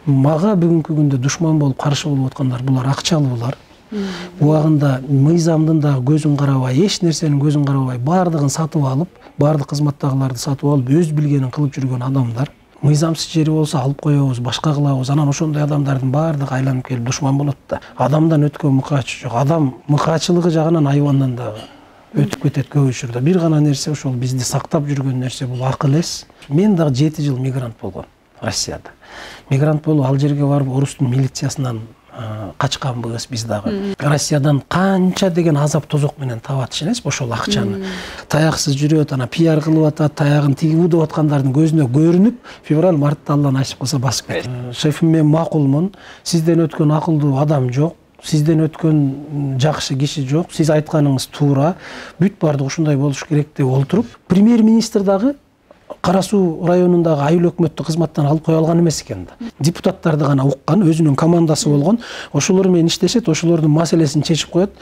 Мага бүгүнкү күндө душман болуп каршы болуп аткандар булар акчалуулар. Буагында мыйзамдын дагы көзүн карабай, эч нерсенин көзүн карабай, баардыгын сатып алып, баардык кызматтагыларды сатып алып, өз билгенин кылып жүргөн адамдар. Мыйзамсыз жери болсо алып коебуз, башка кылабыз. Анан ошондой адамдардын баардыгы айланып келип душман болот да. Адамдан өткөн мыкаачы жок. Адам мыкаачылыгы жагынан айвандан дагы өтүп кетет көп учурда. Бир гана нерсе ошол бизди сактап жүргөн нерсе бул акыл эс. Мен дагы 7 жыл мигрант болгом Россияда. Мигрант болуп ал жерге барып орустун милициясынан качканбыз биз дагы. Россиядан канча деген азап тозок менен табат ишенесизби ошол акчаны. Таяксыз жүрөт, ана пиар кылып атат, таягын тигип деп аткандардын көзүнө көрүнүп, февраль-мартта Алланы ачып калса басып кетет. Шефим, мен макулмун. Сизден өткөн акылдуу адам жок. Сизден өткөн жакшы киши жок. Сиз айтканыңыз туура. Бүт баардыгы ушундай болуш керек деп олтуруп, премьер-министр дагы Кара Суу районундагы айыл өкмөттү кызматтан алып кое алган эмес экен да. Депутаттарды гана уккан, өзүнүн командасы болгон. Ошолор менен иштешет, ошолордун маселесин чечип коет.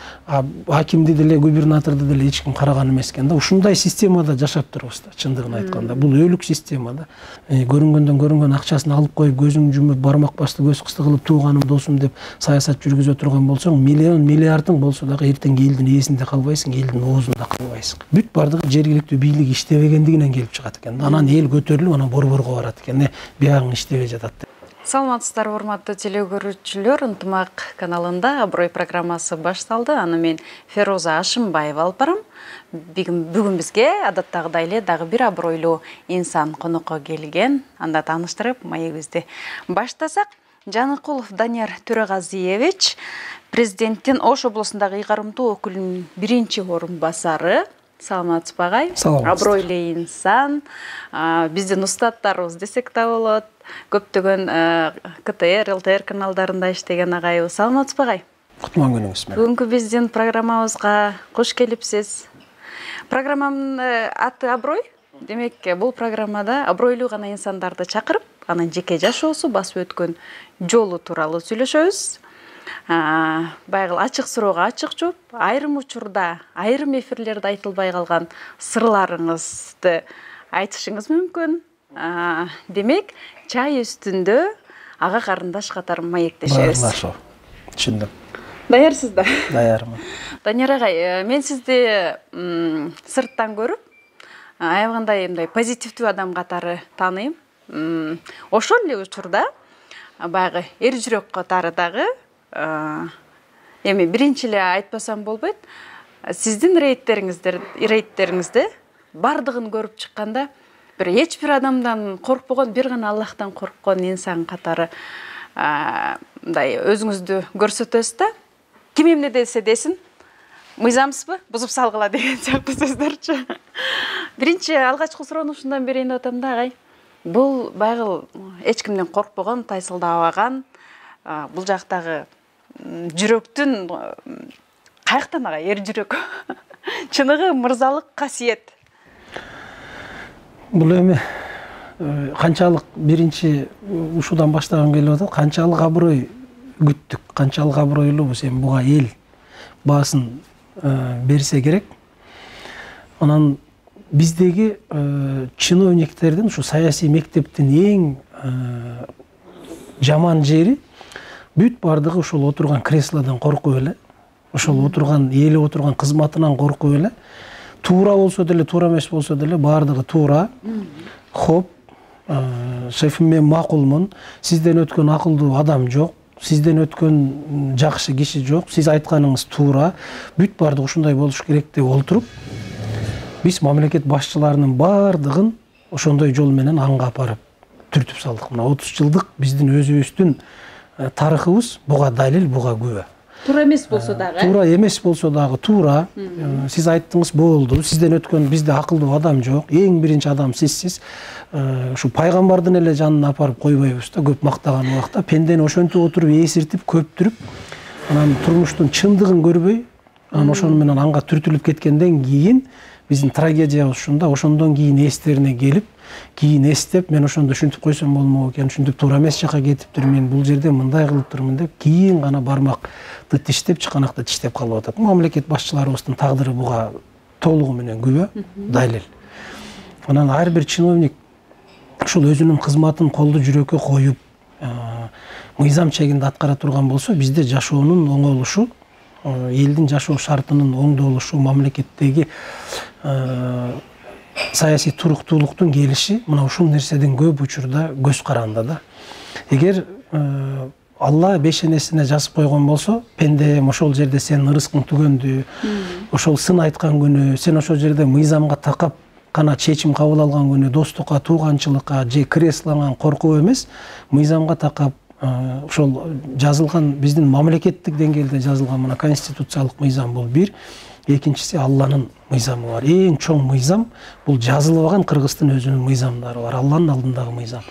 Акимди деле, губернаторду деле эч ким караган эмес экен да. Ушундай системада жашап турбуз да, чындыгын айтканда. Бул өлүк система да. Көрүнгөндөн көрүнгөн акчасын алып коюп, көзүң жумуп, бармак басты көз кысты кылып тууганым, досум деп саясат жүргүзө турган болсоң, миллион, миллиардың болсо дагы эртең элдин ээсинде калбайсың, элдин оозунда калбайсың. Бүт баардыгы жергиликтүү бийлик иштебегендигинен келип чыгат экен. Анан эл көтөрүлүп, анан борборго барат экен. Биягың иштебей жатат. Саламатсыздар, урматтуу телекөрүүчүлөр. Ынтымак каналында Аброй программасы башталды. Аны мен Фероза Ашымбаева алып барам. Бүгүн бизге адаттагыдай эле дагы бир абройлуу инсан конокко келген. Анда тааныштырып, маегибизди баштасак, Жаныкулов Данияр Төрөгазиевич, президенттин Ош облусундагы ыйгарымдуу өкүлүнүн биринчи орун басары. Саламатсызбы агай? Абройлуу инсан, биздин устаттарыбыз десек да болот. Көптөгөн КТР, ЛТР каналдарында иштеген агайыбыз. Саламатсызбы агай? Кутман күнүңүз менен. Бүгүнкү биздин программабызга кош келипсиз. Программанын аты Аброй. Демек, бул программада абройлуу гана инсандарды чакырып, анын жеке жашоосу, басып өткөн жолу тууралуу сүйлөшөбүз. Байгыл ачык суроого ачык жооп, айрым учурда, айрым эфирлерде айтылбай калган сырларыңызды айтышыңыз мүмкүн. Демек, чай үстүндө ага карындаш катары маектешебиз. Баарлашуу. Түшүндүм. Даярсыздар? Даярмын. Данияр агай, мен сизди сырттан көрүп, аябагандай мындай позитивдүү адам катары тааныйм. Ошол эле учурда баягы эр жүрөк катары дагы эми биринчи эле айтпасам болбойт. Сиздин рейдтериңизди бардыгын көрүп чыкканда, эч бир адамдан коркпогон, бир гана Аллахтан корккон инсан катары мындай өзүңүздү көрсөтөсүз да. Ким эмне десе десин, мыйзамсызбы, бузуп салгыла деген сыяктуу сөздөрчү. Биринчи алгачкы суроону ушундан берейин деп атам да, агай. Бул байгыл эч кимден коркпогон, тайсылдабаган, бул жактагы жүрөктүн каяктан агай, эр жүрөк. Чыныгы мырзалык касиет. Бул эми канчалык биринчи ушудан баштаган келип атат, канчалык аброй күттүк, канчалык абройлуубуз, эми буга эл баасын берсе керек. Анан биздеги чиновниктердин, ушу саясий мектептин эң жаман жери бүт бардыгы ошол отурган креслодон коркуп эле, ошол отурган эли отурган кызматынан коркуп эле, туура болсо деле, туура эмес болсо деле бардыгы туура. Хоп, шефим, мен макулмун. Сизден өткөн акылдуу адам жок. Сизден өткөн жакшы киши жок. Сиз айтканыңыз туура. Бүт бардыгы ушундай болуш керек деп олтуруп, биз мамлекет башчыларынын бардыгын ошондой жол менен аңга апарып түртүп салдык. Мына 30 жылдык биздин өзүбүздүн тарыхыбыз буга далил, буга күбө. Туура эмес болсо дагы. Туура эмес болсо дагы туура. Сиз айттыңыз, болду. Сизден өткөн бизде акылдуу адам жок. Эң биринчи адам сизсиз. Ушу пайгамбардын эле жанына апарып койбойбуз да, көп мактаган убакта пендени ошентип отуруп эсиртип, көптүрүп, анан турмуштун чындыгын көрбөй, анан ошону менен анга түртүлүп кеткенден кийин биздин трагедиябыз ушунда. Ошондон кийин эстерине келип, кийин эстеп, мен ошондо ушинтип койсом болмок экен, ушинтип туура эмес жака кетиптирмин, бул жерде мындай кылыптырмын деп, кийин гана бармакты тиштеп, чыканакты тиштеп калып атат. Мамлекет башчыларыбыздын тагдыры буга толугу менен күбө, далил. Анан ар бир чиновник ушул өзүнүн кызматын колду жүрөккө коюп, мыйзам чегинде аткара турган болсо, бизде жашоонун оңолушу, элдин жашоо шартынын оңдолушу, мамлекеттеги саясий туруктуулуктун келиши мына ушул нерседен көп учурда көз каранды да. Эгер Алла бешенесине жазып койгон болсо, пенде ошол жерде сенин ырыскың түгөндү, ошол сын айткан күнү, сен ошол жерде мыйзамга такап кана чечим кабыл алган күнү, достукка, тууганчылыкка же креслоңан коркуп эмес, мыйзамга такап ошол жазылган биздин мамлекеттик деңгээлде жазылган мына конституциялык мыйзам бул бир. Экинчиси Алланын мыйзамы бар. Эң чоң мыйзам бул жазылбаган Кыргыздын өзүнүн мыйзамдары бар. Алланын алдындагы мыйзам.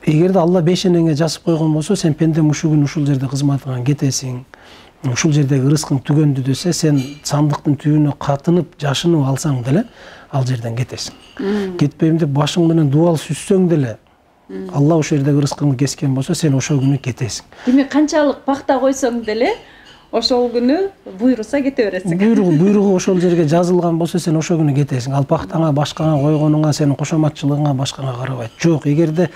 Эгерде Алла бешенеңе жазып койгон болсо, сен пенде мушугун ушул жерде кызматыңа кетесиң, ушул жердеги ырыскың түгөндү десе, сен сандыктын түбүнө катынып, жашынып алсаң деле ал жерден кетесиң. Кетпейм деп башың менен дуал сүзсөң деле, Алла ошол жердеги ырыскыңды кескен болсо, сен ошол күнү кетесиң. Демек, канчалык пакта койсоң деле, ошол күнү буйруса кете бересиң. Буйругу ошол жерге жазылган болсо, сен ошол күнү кетесиң. Ал пактаңа, башкага койгонуңа, сенин кошоматчылыгыңа, башкага карабайт. Жок, эгерде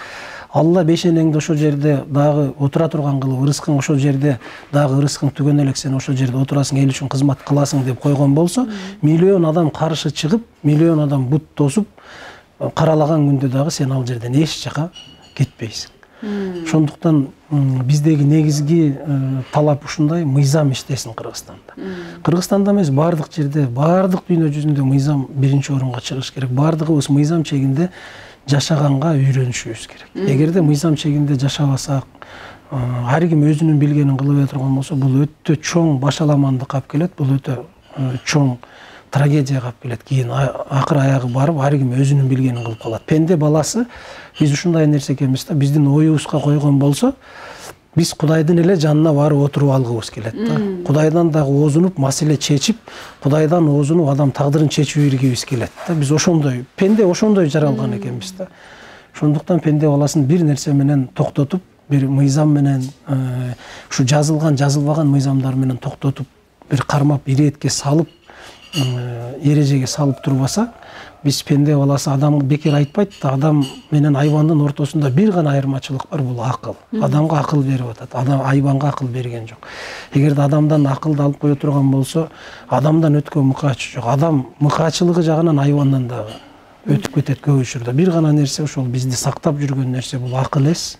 Алла бешенеңди ошол жерде дагы отура турган кылып, ырыскың ошол жерде дагы ырыскың түгөн элек сен ошол жерде отурасың, эл үчүн кызмат кыласың деп койгон болсо, миллион адам каршы чыгып, миллион адам бут тосуп, каралаган күндө дагы сен ал жерден эч жака кетпейсиң. Ошондуктан биздеги негизги талап ушундай: мыйзам иштесин Кыргызстанда. Кыргызстанда эмес, бардык жерде, бардык дүйнө жүзүндө мыйзам биринчи орунга чыгыш керек. Бардыгыбыз мыйзам чегинде жашаганга үйрөнүшүбүз керек. Эгерде мыйзам чегинде жашабасак, ар ким өзүнүн билгенин кылып турган болсо, бул өтө чоң башаламандыкка алып келет, бул өтө чоң трагедияга алып келет. Кийин акыр аягы барып, ар ким өзүнүн билгенин кылып калат. Пенде баласы биз ушундай нерсе экенбиз да, биздин оюбузга койгон болсо, биз Кудайдын эле жанына барып отуруп алгыбыз келет да. Кудайдан дагы оозунуп, маселе чечип, Кудайдан оозунуп, адам тагдырын чечип бергибиз келет да. Биз ошондой, пенде ошондой жаралган экенбиз да. Ошондуктан пенде баласын бир нерсе менен токтотуп, бир мыйзам менен, ушу жазылган, жазылбаган мыйзамдар менен токтотуп, бир кармап, иретке салып, эрежеге салып турбаса, биз пенде баласы, адам бекер айтпайт да, адам менен айбандын ортосунда бир гана айырмачылык бар, бул акыл. Адамга акыл берип атат, адам айбанга акыл берген жок. Эгерде адамдан акылды алып кое турган болсо, адамдан өткөн мыкаачы жок. Адам мыкаачылыгы жагынан айбандан дагы өтүп кетет көп учурда. Бир гана нерсе, ошол бизди сактап жүргөн нерсе, бул акыл эс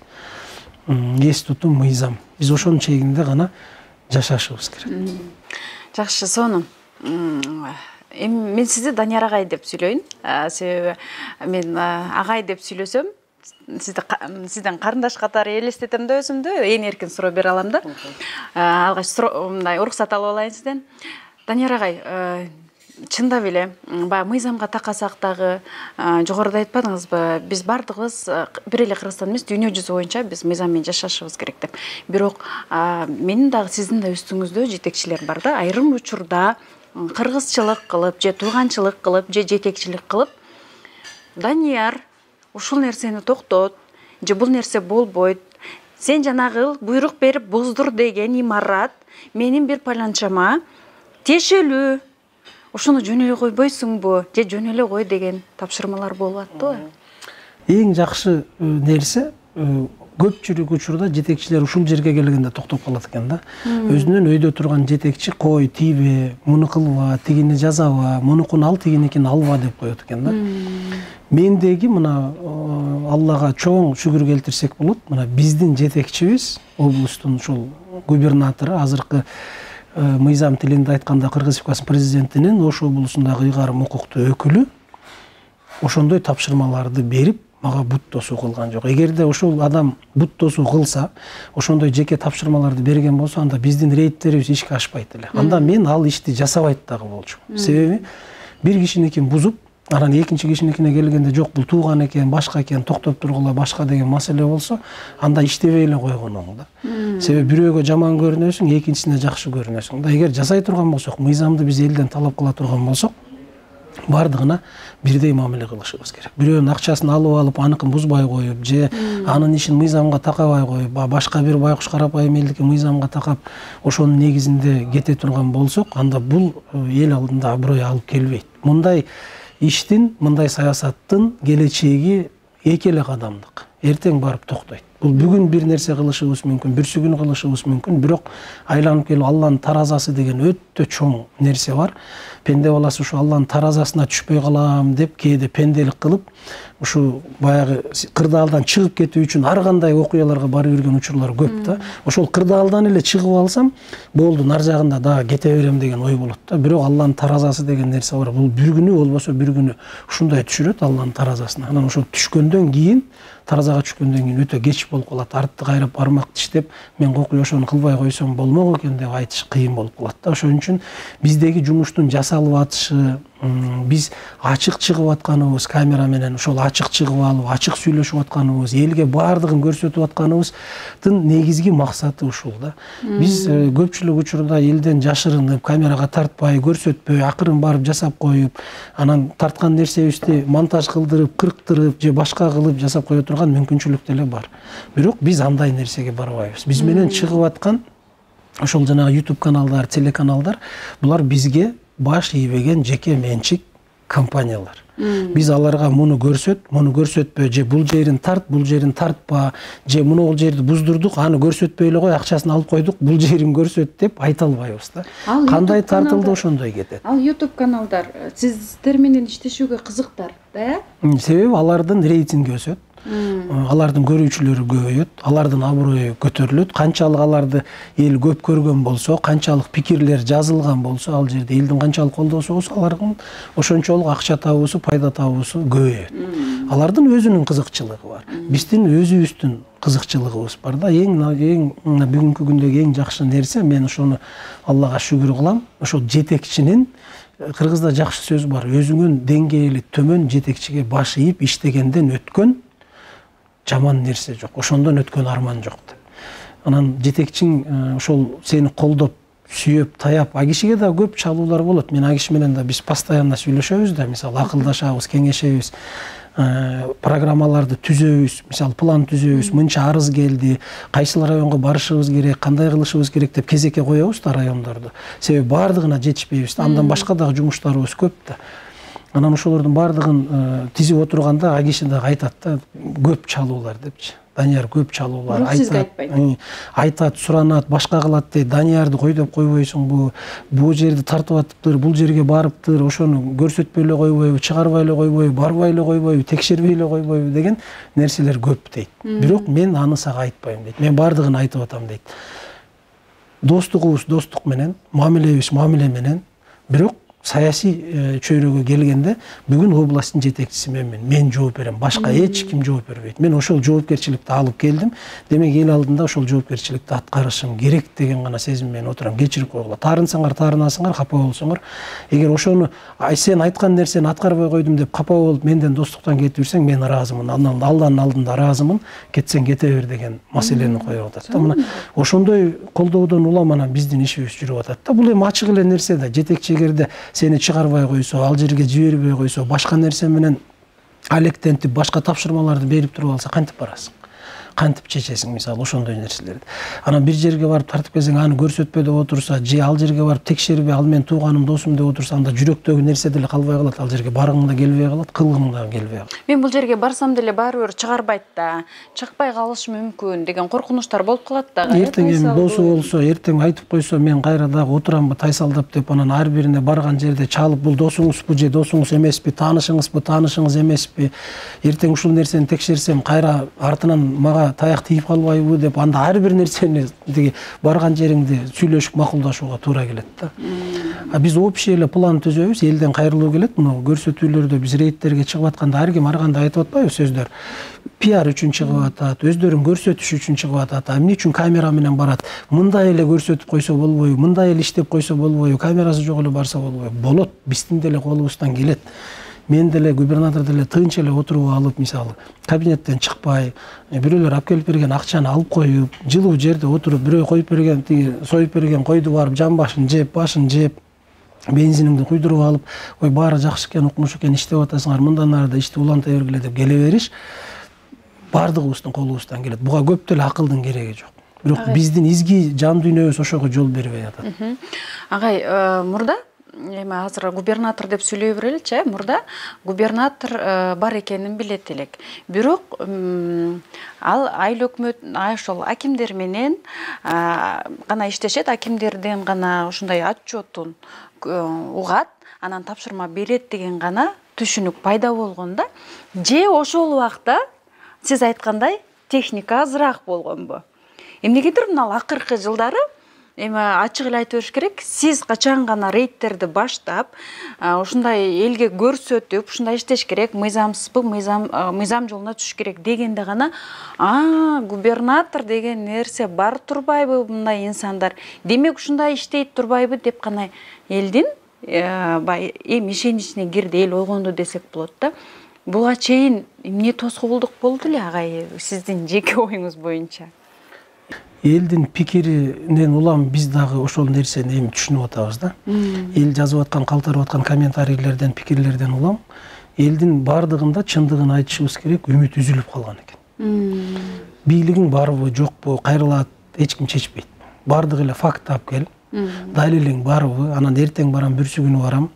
тутуу, мыйзам. Биз ошонун чегинде гана жашашыбыз керек. Жакшы, сону мен сизди Данияр агай деп сүйлөйүн. Себеби мен агай деп сүйлөсөм, сизден карындаш катары элестетем да өзүмдү, ээн эркин суроо бере алам да. Алгач мындай уруксат алып алайын сизден. Данияр агай, чындап эле баягы мыйзамга такасак дагы, жогоруда айтпадыңызбы, биз бардыгыбыз бир эле Кыргызстан эмес, дүйнө жүзү боюнча биз мыйзам менен жашашыбыз керек деп. Бирок менин дагы сиздин да үстүңүздө жетекчилер бар да, айрым учурда кыргызчылык кылып, же тууганчылык кылып, же жетекчилик кылып, Данияр, ушул нерсени токтот, же бул нерсе болбойт, сен жанагы буйрук берип боздур деген имарат менин бир паланчама тиешелүү, ушуну жөн эле койбойсуңбу, же жөн эле кой деген тапшырмалар болуп аттыбы? Эң жакшы нерсе, көпчүлүк учурда жетекчилер ушул жерге келгенде токтоп калат экен да. Өзүнүн өйдө турган жетекчи кой, тийбе, муну кылба, тигини жазаба, мунукун ал, тигиникин алба деп коет экен да. Мендеги мына Аллага чоң шүгүр келтирсек болот, мына биздин жетекчибиз, облустун ушул губернатору, азыркы мыйзам тилинде айтканда Кыргыз Республикасынын президентинин Ош облусундагы ыйгарым укуктуу өкүлү ошондой тапшырмаларды берип, мага бут тосуу кылган жок. Эгерде ошол адам бут тосуу кылса, ошондой жеке тапшырмаларды берген болсо, анда биздин рейдтерибиз ишке ашпайт эле. Анда мен ал ишти жасабайт дагы болчумун. Себеби бир кишиникин бузуп, анан экинчи кишиникине келгенде жок, бул тууган экен, башка экен, токтоп тургула, башка деген маселе болсо, анда иштебей эле койгон оң да. Себеби бирөөгө жаман көрүнөсүң, экинчисине жакшы көрүнөсүң да. Эгер жасай турган болсок, мыйзамды биз элден талап кыла турган болсок, бардыгына бирдей мамиле кылышыбыз керек. Бирөөнүн акчасын алып, аныкын бузбай коюп, же анын ишин мыйзамга такабай коюп, башка бир байкуш карапайым элдики мыйзамга такап, ошонун негизинде кете турган болсок, анда бул эл алдында аброй алып келбейт. Мындай иштин, мындай саясаттын келечеги эки эле кадамдык. эртең барып токтойт. Бул бүгүн бир нерсе кылышыбыз мүмкүн, бүрсү күнү кылышыбыз мүмкүн, бирок айланып келип Алланын таразасы деген өтө чоң нерсе бар. Пенде баласы ушу Алланын таразасына түшпөй калам деп кээде пенделик кылып, ушу баягы кырдаалдан чыгып кетүү үчүн ар кандай окуяларга барып жүргөн учурлар көп да. Ошол кырдаалдан эле чыгып алсам, болду, нар жагында дагы кете берем деген ой болот да. Бирок Алланын таразасы деген нерсе бар. Бул бир күнү болбосо бир күнү ушундай түшүрөт Алланын таразасына. Анан ошол түшкөндөн кийин, таразага түшкөндөн кийин өтө кеч болуп калат. Артты кайрап бармак тиштеп, мен кокуй ошону кылбай койсом болмок экен деп айтыш кыйын болуп калат да. Ошон үчүн биздеги жумуштун жасалып атышы, биз ачык чыгып атканыбыз, камера менен ошол ачык чыгып алып, ачык сүйлөшүп атканыбыз, элге баардыгын көрсөтүп атканыбыздын негизги максаты ушул да. Биз көпчүлүк учурда элден жашырынып, камерага тартпай, көрсөтпөй, акырын барып жасап коюп, анан тарткан нерсебизди монтаж кылдырып, кырктырып же башка кылып жасап кое турган мүмкүнчүлүк деле бар. Бирок биз андай нерсеге барбайбыз. Биз менен чыгып аткан ошол жанагы YouTube каналдар, телеканалдар, булар бизге баш ийбеген жеке менчик компаниялар. Биз аларга муну көрсөт, муну көрсөтпө, же бул жерин тарт, бул жерин тартпа, же муну жерди буздурдук, аны көрсөтпөй эле кой, акчасын алып койдук, бул жерин көрсөт деп айта албайбыз да. Кандай тартылды ошондой кетет. Ал YouTube каналдар сиздер менен иштешүүгө кызыктар да? Себеби алардын рейтинги өсөт. Алардын көрүүчүлөрү көбөйөт, алардын аброю көтөрүлөт. Канчалык аларды эл көп көргөн болсо, канчалык пикирлер жазылган болсо, ал жерде элдин канчалык колдоосу болсо, алардын ошончолук акча табуусу, пайда табуусу көбөйөт. Алардын өзүнүн кызыкчылыгы бар. Биздин өзүбүздүн кызыкчылыгыбыз бар да. Эң бүгүнкү күндөгү эң жакшы нерсе, мен ошону Аллага шүгүр кылам, ошол жетекчинин, кыргызда жакшы сөз бар, өзүнүн деңгээли төмөн жетекчиге баш ийип иштегенден өткөн жаман нерсе жок, ошондон өткөн арман жок деп. Анан жетекчиң ошол сени колдоп, сүйөп, таяп, а кишиге да көп чалуулар болот. Мен а киши менен да биз постоянно сүйлөшөбүз да, мисалы акылдашабыз, кеңешебиз, программаларды түзөбүз, мисалы план түзөбүз, мынча арыз келди, кайсыл районго барышыбыз керек, кандай кылышыбыз керек деп кезекке коебуз да райондорду. Себеби баардыгына жетишпейбиз. Андан башка дагы жумуштарыбыз көп да. Анан ошолордун баардыгын тизип отурганда киши дагы айтат да, көп чалуулар депчи. Данияр көп чалуулар айтат, суранат, башка кылат дейт. Даниярды кой деп койбойсуңбу? Бул жерди тартып атыптыр, бул жерге барыптыр, ошону көрсөтпөй эле койбойбу, чыгарбай эле койбойбу, барбай эле койбойбу, текшербей эле койбойбу деген нерселер көп дейт. Бирок мен аны сага айтпайм дейт. Мен баардыгын айтып атам дейт. Достугубуз достук менен, мамилебиз мамиле менен, бирок саясий чөйрөгө келгенде бүгүн областтын жетекчиси мен жооп берем, башка эч ким жооп бербейт. Мен ошол жоопкерчиликти алып келдим. Демек эл алдында ошол жоопкерчиликти аткарышым керек деген гана сезим менен отурам. Кечирип койгула. Таарынсаңар, таарынасыңар, капа болсоңор. Эгер ошону сен айткан нерсени аткарбай койдум деп капа болуп менден достуктан кетип жүрсөң, мен ыраазымын. Алланын алдында ыраазымын. Кетсең кете бер деген маселени коюп атат. Мына ошондой колдоодон улам анан биздин ишибиз жүрүп атат. Бул эми ачык эле нерсе да. Жетекчи эгерде сени чыгарбай койсо, ал жерге жибербей койсо, башка нерсе менен алектентип, башка тапшырмаларды берип туруп алса, кантип барасың? Кантип чечесиң, мисалы ошондой нерселерди. Анан бир жерге барып тартып келсең, аны көрсөтпө деп отурса, же ал жерге барып текшербей, ал мен тууганым, досум деп отурса, анда жүрөктөгү нерсе деле калбай калат. Ал жерге баргың да келбей калат, кылгың да келбей калат. Мен бул жерге барсам деле баары бир чыгарбайт да, чыкпай калышы мүмкүн деген коркунучтар болуп калат да. Эртең эми досу болсо, эртең айтып койсо, мен кайра дагы отурамбы тайсалдап деп, анан ар бирине барган жерде чалып, бул досуңузбу же досуңуз эмеспи, таанышыңызбы, таанышыңыз эмеспи, эртең ушул нерсени текшерсем, кайра артынан мага таяк тийип калбайбы деп, анда ар бир нерсени тиги барган жериңди сүйлөшүп макулдашууга туура келет да. Биз общий эле план түзөбүз, элден кайрылуу келет. Мына көрсөтүүлөрдө биз рейдтерге чыгып атканда ар ким ар кандай айтып атпайбы сөздөр. Пиар үчүн чыгып атат, өздөрүн көрсөтүш үчүн чыгып атат. Эмне үчүн камера менен барат? Мындай эле көрсөтүп койсо болбойбу? Мындай эле иштеп койсо болбойбу? Камерасы жок эле барса болбойбу? Болот, биздин деле колубуздан келет. Мен деле губернатор деле тынч эле отуруп алып, мисалы, кабинеттен чыкпай, бирөөлөр алып келип берген акчаны алып коюп, жылуу жерде отуруп, бирөө коюп берген, тиги союп берген койду барып жан башын жеп, бензиниңди куйдуруп алып, ой баары жакшы экен, укмуш экен, иштеп атасыңар, мындан ары да ишти уланта бергиле деп келе бериш баардыгыбыздын колубуздан келет. Буга көп деле акылдын кереги жок. Бирок биздин изги жан дүйнөбүз ошого жол бербей атат. Агай, мурда эми азыр губернатор деп сүйлөй береличи, мурда губернатор бар экенин билет элек. Бирок ал айыл өкмөт ошол акимдер менен гана иштешет, акимдерден гана ушундай отчетун угат, анан тапшырма берет деген гана түшүнүк пайда болгондо, же ошол убакта сиз айткандай техника азыраак болгонбу? Эмнегедир мына акыркы жылдары эми ачык эле айтып бериш керек, сиз качан гана рейдтерди баштап, ушундай элге көрсөтүп, ушундай иштеш керек, мыйзамсызбы, мыйзам жолуна түшүш керек дегенде гана, губернатор деген нерсе бар турбайбы, мындай инсандар, демек ушундай иштейт турбайбы деп гана элдин эми ишеничине кирди, эл ойгонду десек болот да. Буга чейин эмне тоскоолдук болду эле агай, сиздин жеке оюңуз боюнча? Элдин пикиринен улам биз дагы ошол нерсени эми түшүнүп атабыз да. Эл жазып аткан, калтырып аткан комментарийлерден, пикирлерден улам элдин бардыгында чындыгын айтышыбыз керек, үмүт үзүлүп калган экен. Бийлигиң барбы, жокпу, кайрылат, эч ким чечпейт. Бардыгы эле факт алып кел. Далилиң барбы, анан эртең барам, бүрсү күнү барам,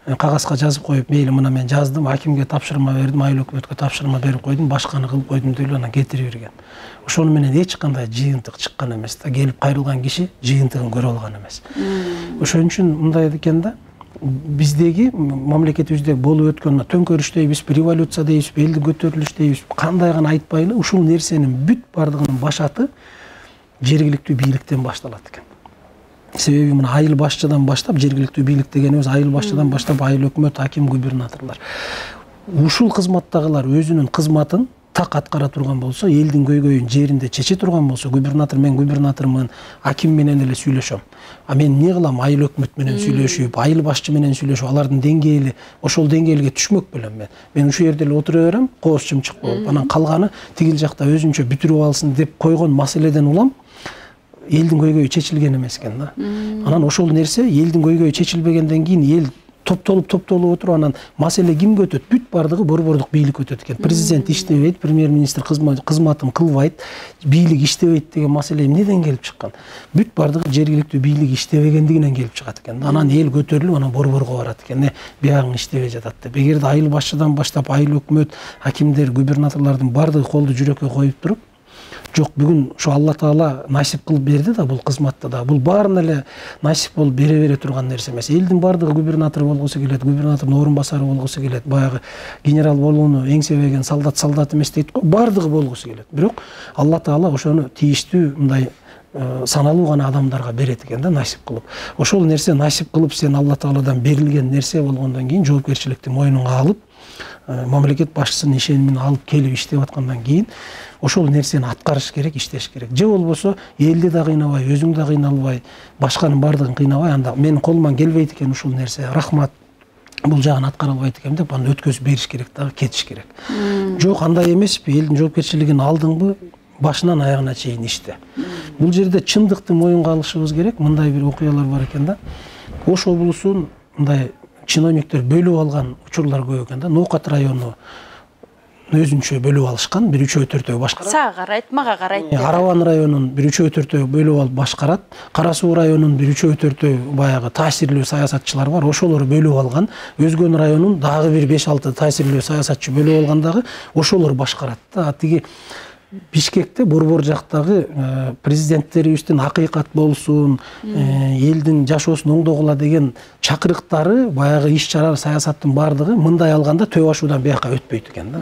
кагазга жазып коюп, мейли мына мен жаздым, акимге тапшырма бердим, айыл өкмөткө тапшырма берип койдум, башканы кылып койдум деп анан кетирип берген. Ошону менен эч кандай жыйынтык чыккан эмес да. Келип кайрылган киши жыйынтыгын көрө алган эмес. Ошон үчүн мындай экен да, биздеги мамлекетибизде болуп өткөн төңкөрүш дейбизби, революция дейбизби, элдин көтөрүлүш дейбизби, кандай гана айтпайлы, ушул нерсенин бүт бардыгынын башаты жергиликтүү бийликтен башталат экен. Себеби мына айыл башчыдан баштап, жергиликтүү бийлик дегенибиз айыл башчыдан баштап айыл өкмөт, аким, губернаторлор. Ушул кызматтагылар өзүнүн кызматын так аткара турган болсо, элдин көйгөйүн жеринде чече турган болсо, губернатор, мен губернатормун, аким менен эле сүйлөшөм. Мен эмне кылам, айыл өкмөт менен сүйлөшүп, айыл башчы менен сүйлөшүп, алардын деңгээли, ошол деңгээлге түшмөк белем мен. Мен ушул жерде эле отура берем, кооз чымчык болуп, анан калганы тигил жакта өзүнчө бүтүрүп алсын деп койгон маселеден улам элдин көйгөйү чечилген эмес экен да. Анан ошол нерсе элдин көйгөйү чечилбегенден кийин эл топтолуп отуруп, анан маселе кимге өтөт? Бүт бардыгы борбордук бийлик өтөт экен. Президент иштебейт, премьер-министр кызматын кылбайт, бийлик иштебейт деген маселе эмнеден келип чыккан? Бүт бардыгы жергиликтүү бийлик иштебегендигинен келип чыгат экен. Анан эл көтөрүлүп, анан борборго барат экен. Биягың иштебей жатат деп. Эгерде айыл башчыдан баштап айыл өкмөт, акимдер, губернаторлордун бардыгы колду жүрөккө коюп туруп, жок, бүгүн ошо Алла Таала насип кылып берди да, бул кызматты да. Бул баарына эле насип болуп бере турган нерсе эмес. Элдин бардыгы губернатор болгусу келет, губернатордун орун басары болгусу келет, баягы генерал болууну эңсебеген солдат эмес дейт го, бардыгы болгусу келет. Бирок Алла Таала ошону тийиштүү мындай саналуу гана адамдарга берет экен да, насип кылып. Ошол нерсе насип кылып сен Алла Тааладан берилген нерсе болгондон кийин жоопкерчиликти мойнуңа алып, мамлекет башчысынын ишенимин алып келип иштеп аткандан кийин ошол нерсени аткарыш керек, иштеш керек. Же болбосо элди да кыйнабай, өзүң да кыйналбай, башканын бардыгын кыйнабай, анда менин колуман келбейт экен ушул нерсе, рахмат, бул жагын аткара албайт экенм деп аны өткөзүп бериш керек дагы, кетиш керек. Жок, андай эмеспи, элдин жоопкерчилигин алдыңбы, башынан аягына чейин иште. Бул жерде чындыкты моюнга алышыбыз керек. Мындай бир окуялар бар экен да. Ош облусун мындай чиновниктер бөлүп алган учурлар көп экен да. Ноокат району өзүнчө бөлүп алышкан, бир 3-4 башкарат. Сага карайт, мага карайт. Араван районун бир 3-4 бөлүп алып башкарат. Кара Суу районунун бир 3-4 баягы таасирлүү саясатчылар бар, ошолор бөлүп алган. Өзгөн районун дагы бир 5-6 таасирлүү саясатчы бөлүп алгандагы ошолор башкарат да. Тиги Бишкекте борбор жактагы президенттерибиздин акыйкат болсун, элдин жашоосун оңдогула деген чакырыктары, баягы иш-чара, саясаттын бардыгы мындай алганда Төө Башуудан бияка өтпөйт экен да.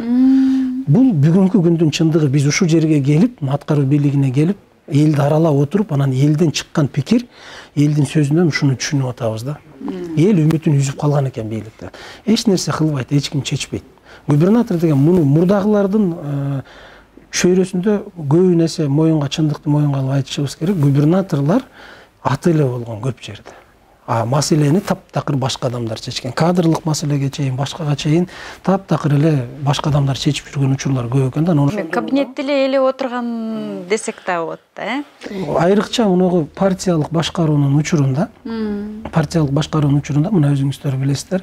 Бул бүгүнкү күндүн чындыгы. Биз ушул жерге келип, аткаруу бийлигине келип, элди аралап отуруп, анан элден чыккан пикир, элдин сөзүнөн ушуну түшүнүп атабыз да. Эл үмүтүн үзүп калган экен бийликте. Эч нерсе кылбайт, эч ким чечпейт. Губернатор деген муну мурдагылардын чөйрөсүндө көбү нерсе моюнга, чындыкты моюнга алып айтышыбыз керек. Губернаторлор аты эле болгон көп жерде. Маселени таптакыр башка адамдар чечкен. Кадрлык маселеге чейин, башкага чейин таптакыр эле башка адамдар чечип жүргөн учурлар көп экен да. Кабинетте эле отурган десек да болот да, Айрыкча мунугу партиялык башкаруунун учурунда, мына өзүңүздөр билесиздер,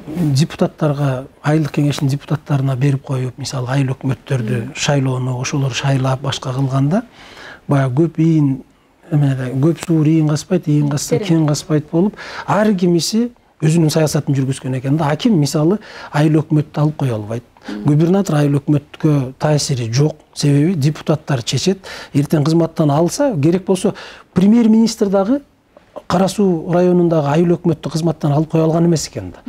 депутаттарга, айылдык кеңештин депутаттарына берип коюп, мисалы айыл өкмөттөрдү шайлоону ошолор шайлап башка кылганда, баягы көп ийин эмеде көп суур ийин каспайт, ийин касса кен каспайт болуп, ар кимиси өзүнүн саясатын жүргүзгөн экен да. Аким мисалы айыл өкмөттү алып кое албайт. Губернатор айыл өкмөткө таасири жок. Себеби депутаттар чечет. Эртең кызматтан алса, керек болсо премьер-министр дагы Кара Суу районундагы айыл өкмөттү кызматтан алып кое алган эмес экен да.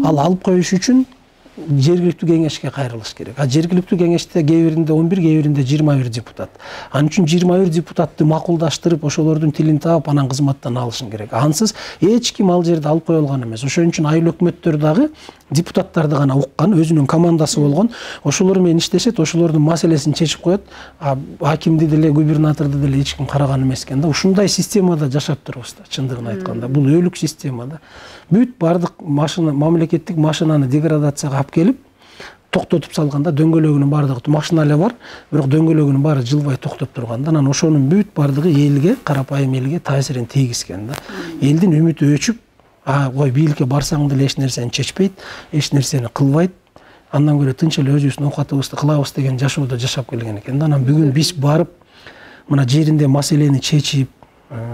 Ал алып коюш үчүн жергиликтүү кеңешке кайрылыш керек. Жергиликтүү кеңеште кээ биринде 11, кээ биринде 21 депутат. Анын үчүн 21 депутатты макулдаштырып, ошолордун тилин таап, анан кызматтан алышың керек. Ансыз эч ким ал жерде алып кое алган эмес. Ошон үчүн айыл өкмөттөр дагы депутаттарды гана уккан, өзүнүн командасы болгон, ошолор менен иштешет, ошолордун маселесин чечип коет. Акимди деле, губернаторду деле эч ким караган эмес экен да. Ушундай системада жашап турабыз да, чындыгын айтканда. Бул өлүк система да. Бүт бардык машина, мамлекеттик машинаны деградацияга алып келип, токтотуп салганда дөңгөлөгүнүн бардыгы машина эле бар, бирок дөңгөлөгүнүн баары жылбай токтоп турганда, анан ошонун бүт бардыгы элге, карапайым элге таасирин тийгизген да. Элдин үмүтү өчүп, кой бийликке барсаң деле эч нерсени чечпейт, эч нерсени кылбайт. Андан көрө тынч эле өзүбүздүн оокатыбызды кылабыз деген жашоодо жашап келген экен да. Анан бүгүн биз барып, мына жеринде маселени чечип,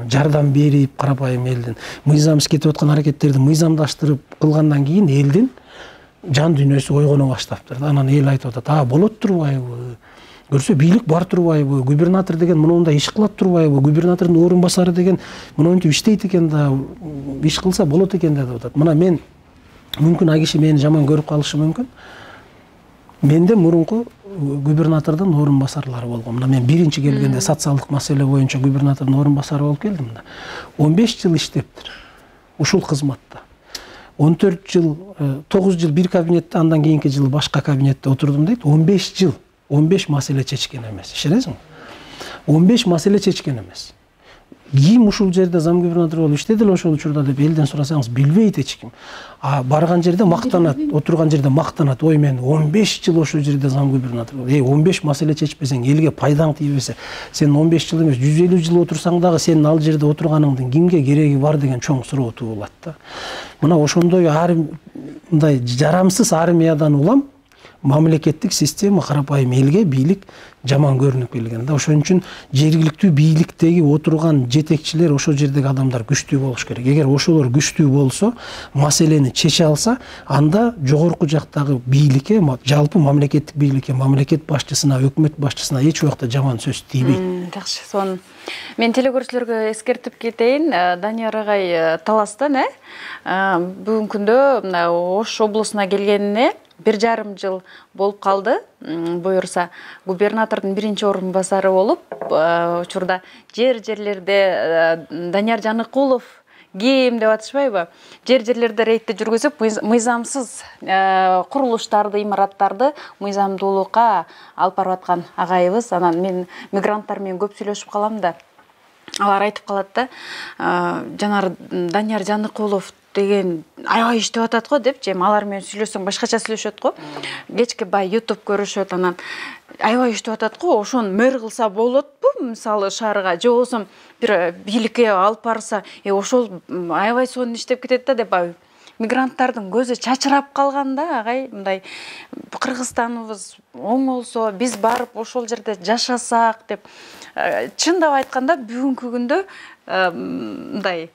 жардам берип, карапайым элдин мыйзамсыз кетип аткан аракеттерди мыйзамдаштырып кылгандан кийин элдин жан дүйнөсү ойгоно баштаптыр да. Анан эл айтып атат: болот турбайбы? Көрсө бийлик бар турбайбы? Губернатор деген мондай иш кылат турбайбы? Губернатордун орун басары деген монтип иштейт экен да, иш кылса болот экен деп атат. Мына мен мүмкүн ай киши мени жаман көрүп калышы мүмкүн. Менде мурунку губернатордун орун басарлары болгон. Мына мен биринчи келгенде социалдык маселе боюнча губернатордун орун басары болуп келдим да. 15 жыл иштептир ушул кызматта. 14 жыл, 9 жыл бир кабинетте, андан кийинки жылы башка кабинетте отурдум дейт. 15 жыл, 15 маселе чечкен эмес. Ишенесиңби? 15 маселе чечкен эмес. Ким ушул жерде зам губернатор болуп иштеди эле ошол учурда деп элден сурасаңыз билбейт эч ким. Барган жерде мактанат, отурган жерде мактанат. Ой, мен 15 жыл ошол жерде зам губернатор болдум. 15 маселе чечпесең, элге пайдаң тийбесе, сен 15 жыл эмес, 150 жыл отурсаң дагы сенин ал жерде отурганыңдын кимге кереги бар деген чоң суроо туулат да. Мына ошондой мындай жарамсыз армиядан улам мамлекеттик система карапайым элге бийлик жаман көрүнүп келген да. Ошон үчүн жергиликтүү бийликтеги отурган жетекчилер, ошол жердеги адамдар күчтүү болуш керек. Эгер ошолор күчтүү болсо, маселени чече алса, анда жогорку жактагы бийликке, жалпы мамлекеттик бийликке, мамлекет башчысына, өкмөт башчысына эч убакта жаман сөз тийбейт. Жакшы, сонун. Мен телекөрүүчүлөргө эскертип кетейин, Данияр агай Таластан, бүгүнкү күндө Ош облусуна келгенине 1,5 жыл болуп калды. Буюрса, губернатордун биринчи орун басары болуп, учурда жерлерде Данияр Жаныкулов ким деп атышпайбы? Жерлерде рейдти жүргүзүп, мыйзамсыз курулуштарды, имараттарды мыйзамдуулукка алып барып аткан агайыбыз. Анан мен мигранттар менен көп сүйлөшүп калам да. Алар айтып калат да, жанагы Данияр Жаныкулов деген аябай иштеп атат го деп, жем алар менен сүйлөссөң башкача сүйлөшөт го. Кечке бай YouTube көрүшөт, анан аябай иштеп атат го, ошону мэр кылса болотпу, мисалы шаарга, же болбосо бир бийликке алып барса, ошол аябай сонун иштеп кетет да деп. Мигранттардын көзү чачырап калганда, агай, мындай Кыргызстаныбыз оңолсо, биз барып ошол жерде жашасак деп. Чындап айтканда, бүгүнкү күндө мындай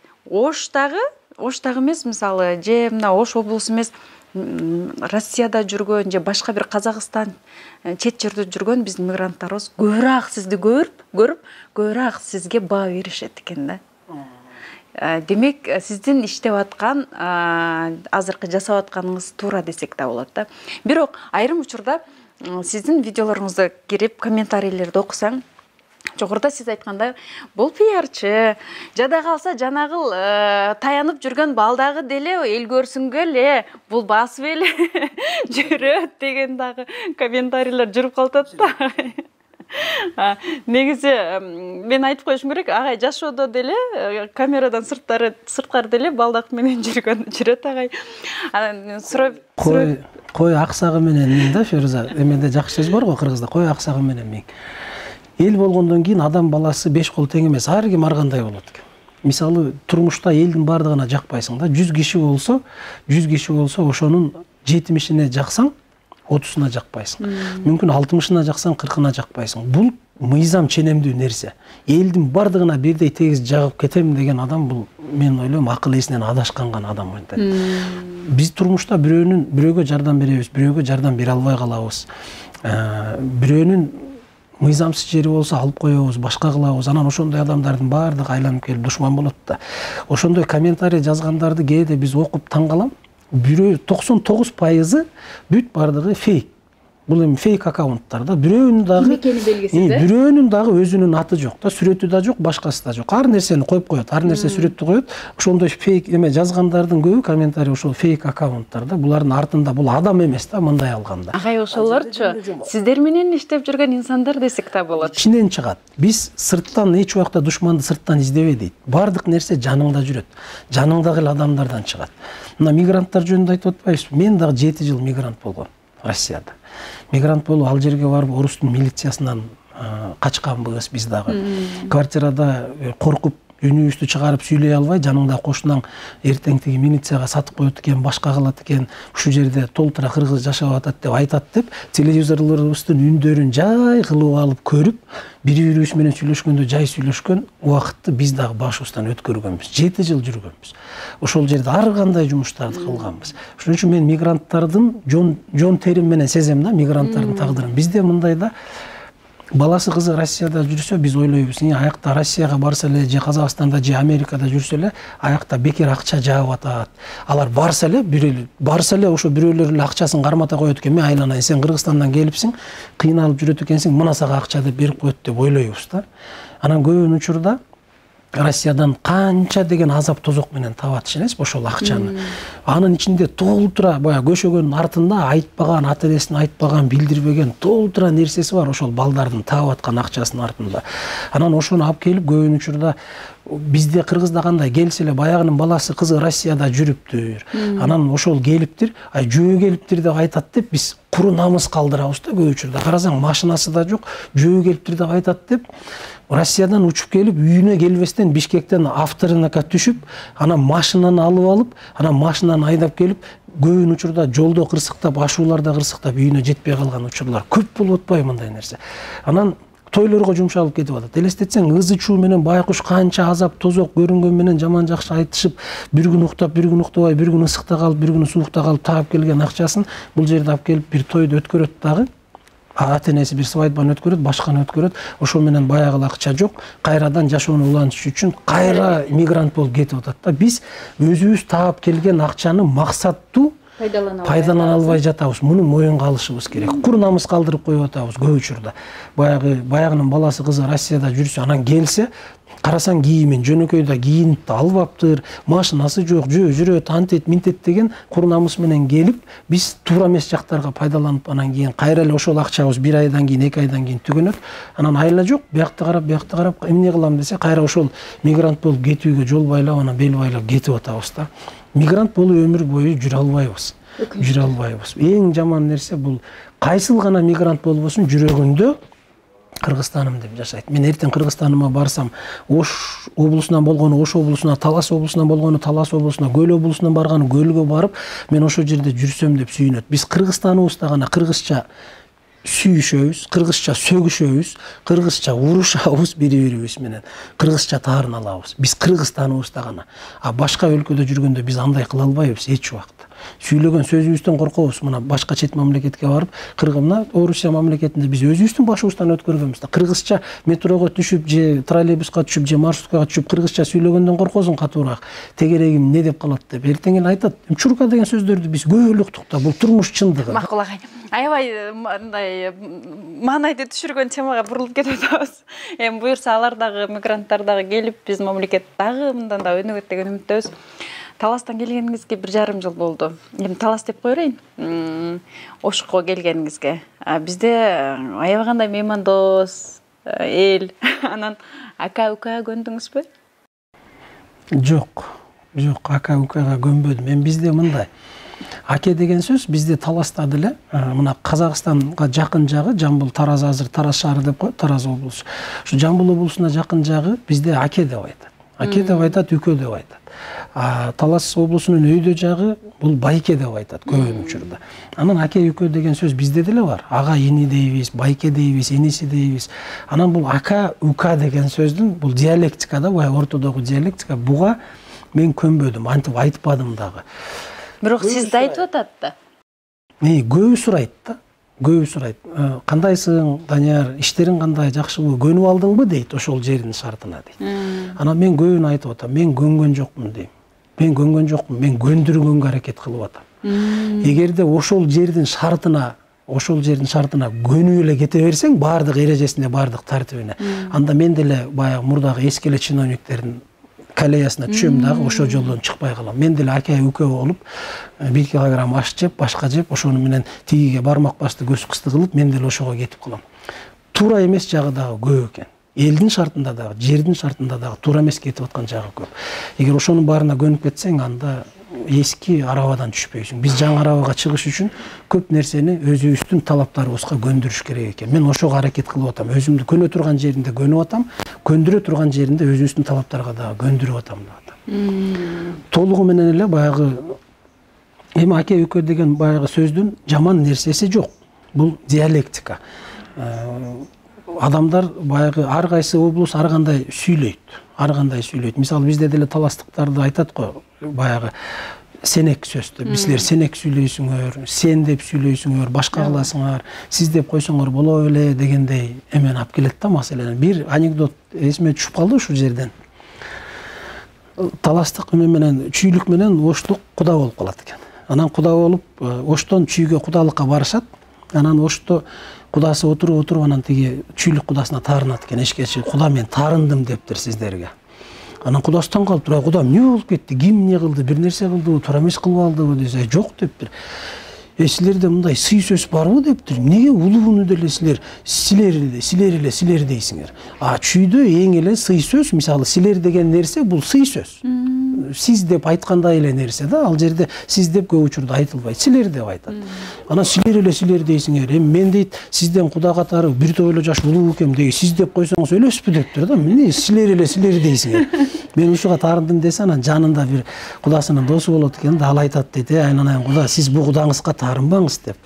Оштагы эмес, мисалы, же мына Ош облусу эмес, Россияда жүргөн, же башка бир Казакстан чет жерде жүргөн биздин мигранттарыбыз көбүрөөк сизди көрүп, көбүрөөк сизге баа беришет экен да. Демек, сиздин иштеп аткан, азыркы жасап атканыңыз туура десек да болот да. Бирок айрым учурда сиздин видеолоруңузду кирип, комментарийлерди окусаң, жогоруда сиз айткандай, бул пиарчы, жада калса жанагыл таянып жүргөн балдагы деле эл көрсүнгө эле, бул басып эле жүрөт деген дагы комментарийлер жүрүп калат да. Негизи мен айтып коюшум керек, агай жашоодо деле камерадан сырткары деле балдак менен жүрөт агай. Анан кой аксагы менен мен да, Феруза, эменде жакшы сөз бар го кыргызда, кой аксагы менен мен. Эл болгондон кийин адам баласы 5 кол тең эмес, ар ким ар кандай болот экен. Мисалы, турмушта элдин бардыгына жакпайсың да, 100 киши болсо, ошонун 70-ине жаксаң, 30'una жакпайсың. Мүмкүн 60'ына жаксаң, 40'ына жакпайсың. Бул мыйзам ченемдүү нерсе. Элдин бардыгына бирдей тегиз жагып кетем деген адам бул мен ойлойм акыл эсинен адашкан адам болот. Биз турмушта бирөөгө жардам беребиз, бирөөгө жардам бере албай калабыз. Бирөөнүн мыйзамсыз жери болсо алып коебуз, башка кылабыз. Анан ошондой адамдардын баардыгы айланып келип душман болот да. Ошондой комментарий жазгандарды кээде биз окуп таң калам. Бирөө 99% бүт бардыгы фейк. Бул эми фейк аккаунттар да. Бирөөнүн дагы өзүнүн аты жок да, сүрөтү да жок, башкасы да жок. Ар нерсени коюп коет, ар нерсе сүрөттү коет. Ошондой фейк эме жазгандардын көбү комментарий ошол фейк аккаунттар да. Булардын артында бул адам эмес да, мындай алганда. Агай ошолорчу сиздер менен иштеп жүргөн инсандар десек да болот. Ичинен чыгат. Биз сырттан эч убакта душманды сырттан издебей дейт. Бардык нерсе жаныңда жүрөт. Жаныңдагы эле адамдардан чыгат. Мына мигранттар жөнүндө айтып атпайбызбы? Мен дагы 7 жыл мигрант болгом Россияда. Мигрант болуп ал жерге барып орустун милициясынан качканбыз биз дагы. Квартирада коркуп үнүбүздү чыгарып сүйлөй албай, жаныңда кошунаң эртең тиги милицияга сатып коет экен, башка кылат экен, ушул жерде толтура кыргыз жашап атат деп айтат деп, телевизорлорубуздун үндөрүн жай кылып алып көрүп, бири-бирибиз менен сүйлөшкөндө жай сүйлөшкөн убакытты биз дагы башыбыздан өткөргөнбүз. 7 жыл жүргөнбүз. Ошол жерде ар кандай жумуштарды кылганбыз. Ошон үчүн мен мигранттардын жон терим менен сезем да, мигранттардын тагдырын. Бизде мындай да, баласы кызы Россияда жүрсө, биз ойлойбуз, аякта Россияга барса эле, же Казакстанда, же Америкада жүрсө эле, аякта бекер акча жаап атат. Алар барса эле ошо бирөөлөр эле акчасын кармата коет экен. Мен айланайын, сен Кыргызстандан келипсиң, кыйналып жүрөт экенсиң, мына сага акча деп берип коет деп ойлойбуз да. Анан көбүн учурда Россиядан канча деген азап тозок менен табат эмеспи ошол акчаны. Анын ичинде толтура баягы көшөгөнүн артында айтпаган, ата энесин айтпаган, билдирбеген толтура нерсеси бар ошол балдардын таап аткан акчасынын артында. Анан ошону алып келип көбүн учурда бизде Кыргызда кандай келсе эле баягынын баласы кызы Россияда жүрүптүр. Анан ошол келиптир, жөө келиптир деп айтат деп биз куру намыс калдырабыз да көп учурда. Карасаң машинасы да жок, жөө келиптир деп айтат деп Россиядан учуп келип, үйүнө келбестен Бишкектен авторунака түшүп, анан машинаны алып, анан машинаны айдап келип, көбүн учурда жолдо кырсыктап, ашууларда кырсыктап, үйүнө жетпей калган учурлар көп болуп атпайбы мындай нерсе. Анан тойлорго жумшалып кетип атат. Элестетсең, ызы чуу менен байкуш канча азап тозок көрүнгөн менен жаман жакшы айтышып, бир күн уктап, бир күн уктабай, бир күн ысыкта калып, бир күн суукта калып таап келген акчасын бул жерде алып келип бир тойду өткөрөт дагы. Ата энеси бир свадьбаны өткөрөт, башканы өткөрөт. Ошо менен баягы акча жок, кайрадан жашоону улантыш үчүн кайра мигрант болуп кетип атат да. Биз өзүбүз таап келген акчаны максаттуу пайдалана албай жатабыз. Муну моюнга алышыбыз керек. Кур намыс калдырып коюп атабыз көп учурда. Баягынын баласы кызы Россияда жүрсө, анан келсе, карасаң кийимин жөнөкөйдө кийинип албаптыр, машинасы жок, жөө жүрөт, антет, минтет деген кур намыс менен келип, биз туура эмес жактарга пайдаланып, анан кийин кайра эле ошол акчабыз 1 айдан кийин, 2 айдан кийин түгөнөт. Анан айла жок, биякты карап, эмне кылам десе, кайра ошол мигрант болуп кетүүгө жол байлап, анан бел байлап кетип атабыз да. Мигрант болуп өмүр бою жүрө албайбыз. Эң жаман нерсе бул кайсыл гана мигрант болбосун жүрөгүндө Кыргызстаным деп жашайт. Мен эртең Кыргызстаныма барсам, Ош облусунан болгону Ош облусуна, Талас облусунан болгону Талас облусуна, Көл облусунан барганы Көлгө барып, мен ошол жерде жүрсөм деп сүйүнөт. Биз Кыргызстаныбызда гана кыргызча сүйүшөбүз, кыргызча сөгүшөбүз, кыргызча урушабыз бири-бирибиз менен. Кыргызча таарын алабыз. Биз Кыргызстаныбызда гана. А башка өлкөдө жүргөндө биз андай кыла албайбыз эч убакта. Сүйлөгөн сөзүбүздөн коркобуз. Мына башка чет мамлекетке барып, Кыргызна, Орусия мамлекетинде биз өзүбүздүн башыбыздан өткөргөнбүз да. Кыргызча метрого түшүп, же троллейбуска түшүп, же маршруткага түшүп, кыргызча сүйлөгөндөн коркосуң катуураак. Тегерегим не деп калат деп. Эртең эле айтат. Чурка деген сөздөрдү биз көп эле уктук да. Бул турмуш чындыгы. Макул агай. Аябай мындай маанайды түшүргөн темага бурулуп кетип атабыз. Эми буюрса алар дагы мигранттар дагы келип, биз мамлекет дагы мындан да өнүгөт деген үмүттөбүз. Таластан келгениңизге 1,5 жыл болду. Эми Талас деп коерейин. Ошко келгениңизге. Бизде аябай кандай меймандос эл. Анан ака-ука көндүңүзбү? Жок, ака укага көнбөдүм. Мен бизде мындай. Аке деген сөз бизде Таласта деле, мына Казакстанга жакын жагы Жамбыл, Тараз, азыр Тараз шаары деп коет, Тараз облусу. Ушу Жамбыл облусуна жакын жагы бизде аке деп айтат. Аке деп айтат, үкө деп айтат. Талас облусунун өйдө жагы бул байке деп айтат көп учурда. Анан аке үкө деген сөз бизде деле бар. Ага ини дейбиз, байке дейбиз, иниси дейбиз. Анан бул ака ука деген сөздүн бул диалектикада, бай ортодогу диалектика, буга мен көнбөдүм, антип айтпадым дагы. Бирок сизди айтып атат да. Көбү сурайт да. Көбү сурайт. Кандайсың, Данияр, иштериң кандай, жакшыбы, көнүп алдыңбы дейт ошол жердин шартына дейт. Анан мен көбүн айтып атам, мен көнгөн жокмун дейм. Мен көнгөн жокмун, мен көндүргөнгө аракет кылып атам. Эгерде ошол жердин шартына көнүп эле кете берсең, баардык эрежесине, баардык тартибине, анда мен деле баягы мурдагы эски эле чиновниктердин колеясына түшөм дагы, ошол жолдон чыкпай калам. Мен деле аке үкө болуп, 1 килограмм аш жеп, башка жеп, ошону менен тигиге бармак басты, көз кысты кылып, мен деле ошого кетип калам. Туура эмес жагы дагы көп экен. Элдин шартында дагы, жердин шартында дагы туура эмес кетип аткан жагы көп. Эгер ошонун баарына көнүп кетсең, анда эски арабадан түшпөйсүң. Биз жаңы арабага чыгыш үчүн көп нерсени өзүбүздүн талаптарыбызга көндүрүш керек экен. Мен ошого аракет кылып атам. Өзүмдү көнө турган жеринде көнүп атам, көндүрө турган жеринде өзүбүздүн талаптарга дагы көндүрүп атам да. Толугу менен эле баягы эми аке үкө деген баягы сөздүн жаман нерсеси жок. Бул диалектика. Адамдар баягы ар кайсы облус ар кандай сүйлөйт. Мисалы бизде деле таластыктарды айтат го, баягы сенек сөздү. Силер сенек сүйлөйсүңөр, сен деп сүйлөйсүңөр, башка кыласыңар, сиз деп койсоңор боло беле дегендей эмени алып келет да маселени. Бир анекдот эсиме түшүп калды ушул жерден. Таластык менен чүйлүк менен оштук куда болуп калат экен. Анан куда болуп, оштон чүйгө кудалыкка барышат. Анан ошто кудасы отуруп, анан тиги чүйлүк кудасына таарынат экен. Эшкечи, куда мен таарындым дептир сиздерге. Анан кудасы таң калып, тура кудам эмне болуп кетти? Ким эмне кылды? Бир нерсе кылдыбы? Туура эмес кылып алдыбы десе, жок дептир. Силерде мындай сый сөз барбы дептир. Эмнеге улууну деле силер дейсиңер? Чүйдө эң эле сый сөз, мисалы силер деген нерсе бул сый сөз. Сиз деп айткандай эле нерсе да, ал жерде сиз деп көп учурда айтылбайт, силер деп айтат. Анан силер дейсиңер. Эми мен дейт, сизден куда катары бир топ эле жаш улуу экем деги, сиз деп койсоңуз өлөсүпү дептир да. Эмне силер дейсиңер. Мен ушуга таарындым десе, анан жанында бир кудасынын досу болот экен да, ал айтат дейт, айнанайын куда, сиз бул кудаңызга таарынбаңыз деп.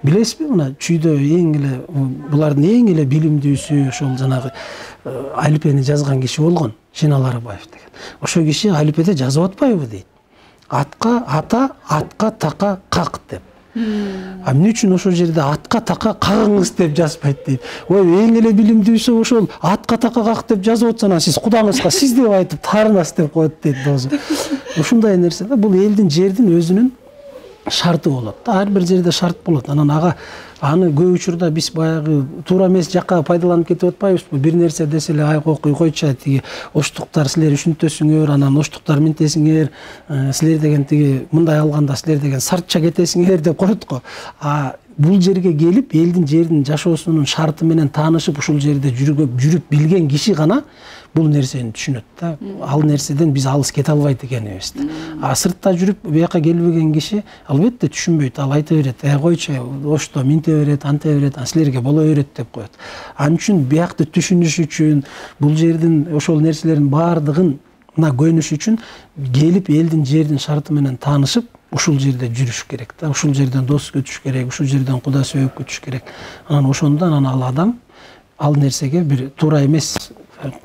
Билесизби, мына чүйдө эң эле булардын эң эле билимдүүсү ошол жанагы алипени жазган киши болгон, Шенал Арабаев деген. Ошол киши алипеде жазып атпайбы дейт. Атка ата, атка така как деп. Эмне үчүн ошол жерде атка така кагыңыз деп жазбайт дейт. Ой, эң эле билимдүүсү ошол атка така как деп жазып атса, анан сиз кудаңызга сиз деп айтып таарынасыз деп коет дейт досу. Ушундай нерсе да, бул элдин жердин өзүнүн шарты болот да. Ар бир жерде шарт болот. Анан аны көп учурда биз баягы туура эмес жакка пайдаланып кетип атпайбызбы? Бир нерсе десе эле, ай койчу, тиги оштуктар силер үшүнтөсүңөр, анан оштуктар минтесиңер, силер деген тиги мындай алганда силер деген сартча кетесиңер деп коет го. Бул жерге келип, элдин жердин жашоосунун шарты менен таанышып, ушул жерде жүрүп билген киши гана бул нерсени түшүнөт да. Ал нерседен биз алыс кете албайт экенибиз. Сыртта жүрүп бияка келбеген киши албетте түшүнбөйт. Ал айта берет, койчу, ошто минте берет, анте берет, силерге боло берет деп коет. Ал үчүн биякты түшүнүш үчүн, бул жердин ошол нерселердин баардыгына көнүш үчүн келип элдин жердин шарты менен таанышып, ушул жерде жүрүш керек да. Ушул жерден дос күтүш керек, ушул жерден куда сөйөп күтүш керек. Анан ошондон ал адам ал нерсеге бир туура эмес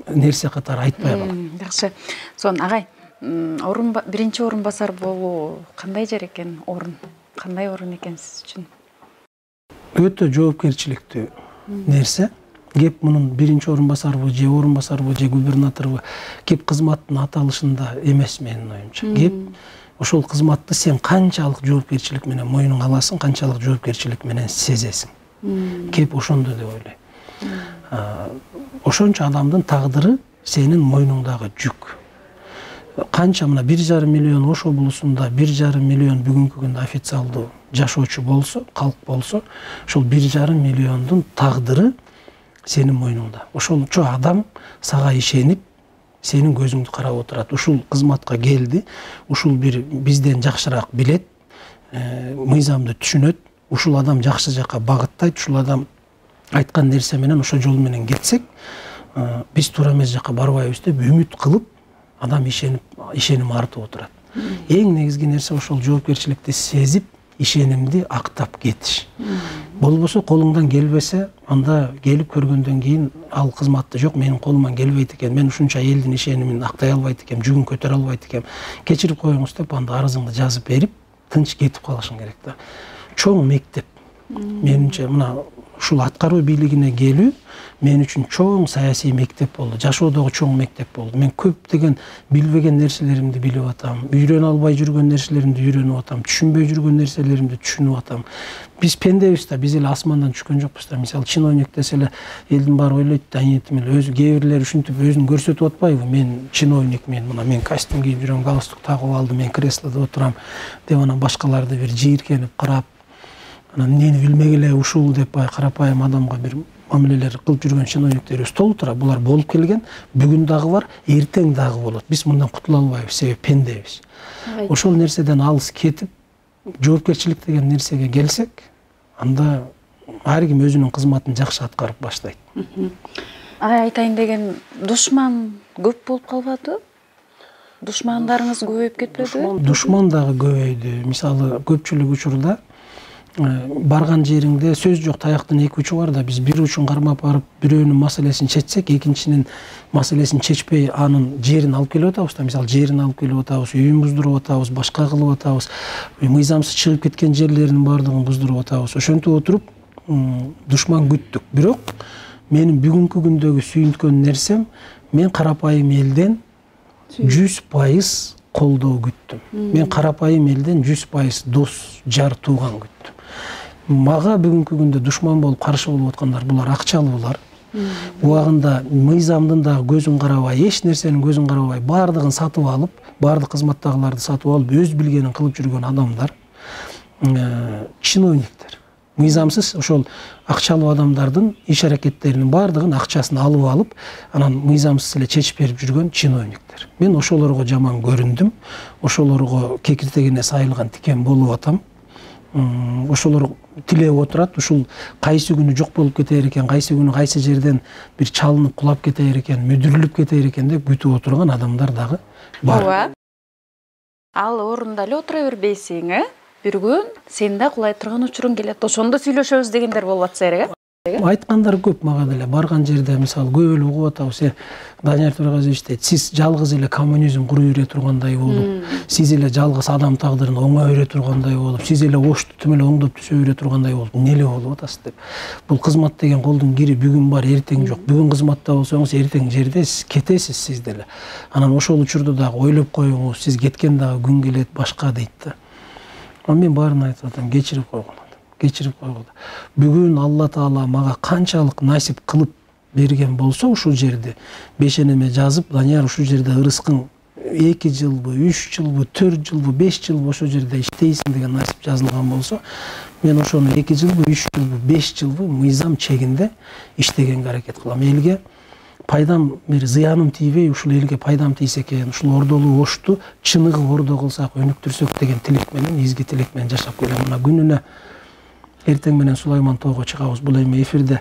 нерсе катары айтпай калат. Жакшы. Сон агай, биринчи орун басар болуу кандай жер экен, кандай орун экен сиз үчүн? Өтө жоопкерчиликтүү нерсе. Кеп мунун биринчи орун басарбы, же губернаторбу, кеп кызматтын аталышында эмес менин оюмча. Кеп ошол кызматты сен канчалык жоопкерчилик менен мойнуңа аласың, канчалык жоопкерчилик менен сезесиң. Кеп ошондо деп ойлойм. Ошончо адамдын тагдыры сенин мойнуңдагы жүк. Канча мына 1,5 миллион Ош облусунда 1,5 миллион бүгүнкү күндө официалдуу жашоочу болсо, калк болсо, ошол 1,5 миллиондун тагдыры сенин мойнуңда. Ошолчо адам сага ишенип, сенин көзүңдү карап отурат. Ушул кызматка келди, ушул бир бизден жакшыраак билет, мыйзамды түшүнөт, ушул адам жакшы жакка багыттайт, ушул адам айткан нерсе менен ошол жол менен кетсек, биз туура эмес жакка барбайбыз деп үмүт кылып, адам ишеним артып отурат. Эң негизги нерсе ошол жоопкерчиликти сезип, ишенимди актап кетиш. Болбосо колуңдан келбесе, анда келип көргөндөн кийин ал кызматты жок, менин колуман келбейт экен, мен ушунча элдин ишенимин актай албайт экем, жүгүн көтөрө албайт экем, кечирип коюңуз деп анда арызыңды жазып берип, тынч кетип калышың керек да. Чоң мектеп. Менимче мына ушул аткаруу бийлигине келүү мен үчүн чоң саясий мектеп болду. Жашоодогу чоң мектеп болду. Мен көптөгөн билбеген нерселеримди билип атам, үйрөнө албай жүргөн нерселеримди үйрөнүп атам, түшүнбөй жүргөн нерселеримди түшүнүп атам. Биз пендебиз да, биз эле асмандан түшкөн жокпуз да. Мисалы, чиновник десе эле элдин баары ойлойт да, өзү кээ бирлери ушинтип өзүн көрсөтүп атпайбы? Мен чиновникмин, мына мен костюм кийип жүрөм, галстук тагып алдым, мен креслодо отурам деп анан башкаларды бир жийиркенип карап, анан эмнени билмек эле ушул деп карапайым адамга бир мамилелер кылып жүргөн чиновниктерибиз толу тура. Булар болуп келген, бүгүн дагы бар, эртең дагы болот. Биз мындан кутула албайбыз, себеби пендебиз. Ошол нерседен алыс кетип, жоопкерчилик деген нерсеге келсек, анда ар ким өзүнүн кызматын жакшы аткарып баштайт. Айтайын деген душман көп болуп калбады? Душмандарыңыз көбөйүп кетпедиби? Душман дагы көбөйдү. Мисалы, көпчүлүк учурда барган жериңде сөз жок, таяктын эки учу бар да, биз бир учун кармап барып, бирөөнүн маселесин чечсек, экинчинин маселесин чечпей, анын жерин алып келип атабыз да. Мисалы, жерин алып келип атабыз, үйүн буздуруп атабыз, башка кылып атабыз, мыйзамсыз чыгып кеткен жерлеринин баардыгын буздуруп атабыз. Ошентип отуруп, душман күттүк. Бирок менин бүгүнкү күндөгү сүйүнткөн нерсем, мен карапайым элден 100% колдоо күттүм. Мен карапайым элден 100% дос, жар, тууган күттүм. Мага бүгүнкү күндө душман болуп каршы болуп аткандар булар акчалуулар. Убагында мыйзамдын дагы көзүн карабай, эч нерсенин көзүн карабай, баардыгын сатып алып, баардык кызматтагыларды сатып алып, өз билгенин кылып жүргөн адамдар, чиновниктер. Мыйзамсыз ошол акчалуу адамдардын иш аракеттеринин баардыгын акчасын алып, анан мыйзамсыз эле чечип берип жүргөн чиновниктер. Мен ошолорго жаман көрүндүм, ошолорго кекиртегине сайылган тикен болуп атам. Ошолор тилеп отурат, ушул кайсы күнү жок болуп кетер экен, кайсы күнү кайсы жерден бир чалынып кулап кетер экен, мүдүрүлүп кетер экен деп күтүп отурган адамдар дагы бар. Ооба. Ал орунда эле отура бербейсиң, бир күн сен да кулай турган учуруң келет. Ошондо сүйлөшөбүз дегендер болуп атса керек, Айткандар көп мага деле. Барган жерде, мисалы, көп эле угуп атабыз. Данияр Тургазевич дейт, сиз жалгыз эле коммунизм куруп ире тургандай болуп, сиз эле жалгыз адам тагдырын оңой ире тургандай болуп, сиз эле ошту тим эле оңдоп түзө ире тургандай болуп, эмне болуп атасыз деп. Бул кызмат деген колдун кири бүгүн бар, эртең жок. Бүгүн кызматта болсоңуз, эртең жердесиз, кетесиз сиз деле. Анан ошол учурда дагы ойлоп коюңуз, сиз кеткен дагы күн келет башка дейт да. Мен баарын айтып атам, кечирип койгон. Кечирип койгон. Бүгүн Алла Таала мага канчалык насип кылып берген болсо, ушул жерде бешенеме жазып, Данияр ушул жерде ырыскың 2 жылбы, 3 жылбы, 4 жылбы, 5 жылбы ошол жерде иштейсиң деген насип жазылган болсо, мен ошону 2 жылбы, 3 жылбы, 5 жылбы мыйзам чегинде иштегенге аракет кылам. Элге пайдам, бир зыяным тийбей, ушул элге пайдам тийсе экен, ушул ордолуу ошту чыныгы ордо кылсак, өнүктүрсөк деген тилек менен, изги тилек менен жашап келем. Мына күнүнө эртең менен Сулайман тоого чыгабыз. Бул эми эфирде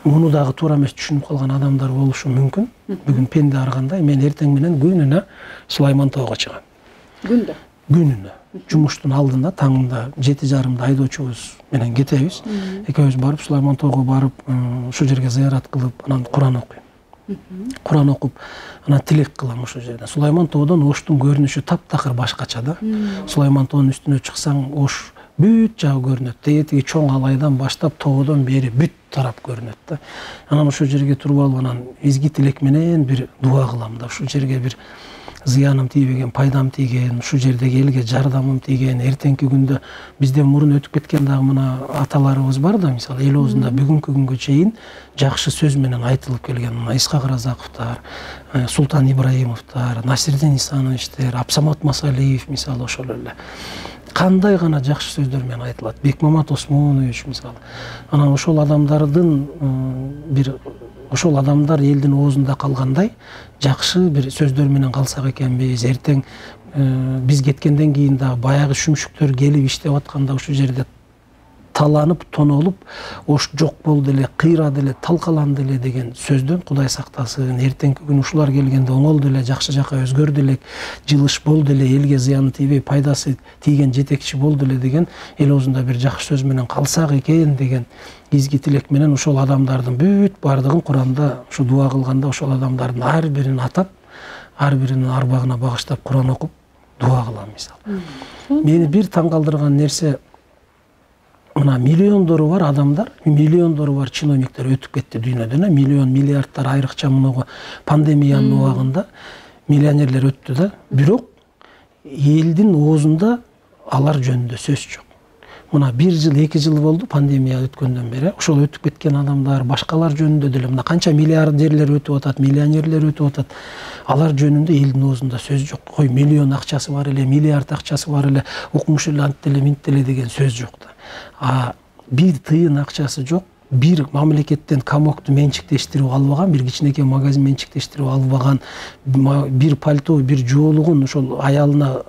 муну дагы туура эмес түшүнүп калган адамдар болушу мүмкүн. Бүгүн пенде аргандай, мен эртең менен күнүнө Сулайман тоого чыгам. Күндө? Күнүнө. Жумуштун алдында, таңында 7:30 айдоочубуз менен кетебиз. Экөөбүз барып, Сулайман тоого барып, ушул жерге зыярат кылып, анан Куран окуйм. Куран окуп, анан тилек кылам ошол жерден. Сулайман тоодон оштун көрүнүшү таптакыр башкача да. Сулайман тоонун үстүнө чыксаң, ош бүт жагы көрүнөт. Тиги чоң алайдан баштап тоодон бери бүт тарап көрүнөт да. Анан ошол жерге туруп алып, анан изги тилек менен бир дуа кылам да. Ушул жерге бир зыяным тийбеген, пайдам тийген, ушул жердеги элге жардамым тийген, эртеңки күндө бизден мурун өтүп кеткен дагы мына аталарыбыз бар да, мисалы, эл оозунда бүгүнкү күнгө чейин жакшы сөз менен айтылып келген. Мына Исхак Разаковтар, Султан Ибраимовтар, Насирдин Исановичтер, Абсамат Масалиев, мисалы, ошол эле. Кандай гана жакшы сөздөр менен айтылат. Бекмамат Осмонович, мисалы. Анан ошол адамдардын бир ошол адамдар элдин оозунда калгандай жакшы бир сөздөр менен калсак экенбиз. Эртең биз кеткенден кийин дагы баягы шүмшүктөр келип иштеп атканда ушул жерде таланып, тонолуп, ош жок болду эле, кыйрады эле, талкаланды эле деген сөздөн Кудай сактасын. Эртеңки күнү ушулар келгенде оңолду эле, жакшы жака өзгөрдү эле, жылыш болду эле, элге зыяны тийбей, пайдасы тийген жетекчи болду эле деген эл оозунда бир жакшы сөз менен калсак экен деген изги тилек менен ошол адамдардын бүт бардыгын Куранда ушу дуа кылганда ошол адамдардын ар бирин атап, ар биринин арбагына багыштап Куран окуп дуа кылам мисалы. Мени бир таң калтырган нерсе, мына миллиондору бар адамдар, миллиондору бар чиновниктер өтүп кетти дүйнөдөн, миллион миллиардтар, айрыкча мына пандемиянын убагында миллионерлер өттү да, бирок элдин оозунда алар жөнүндө сөз жок. Мына 1 жыл, 2 жыл болду пандемия өткөндөн бери, ошол өтүп кеткен адамдар, башкалар жөнүндө деле мына канча миллиардерлер өтүп атат, миллионерлер өтүп атат. Алар жөнүндө элдин оозунда сөз жок. Кой миллион акчасы бар эле, миллиард акчасы бар эле, укмуш эле, ант эле, минт эле деген сөз жок да. Бир тыйын акчасы жок, бир мамлекеттен комокту менчиктештирип албаган, бир кичинекей магазин менчиктештирип албаган, бир пальто, бир жоолугун ошол аялына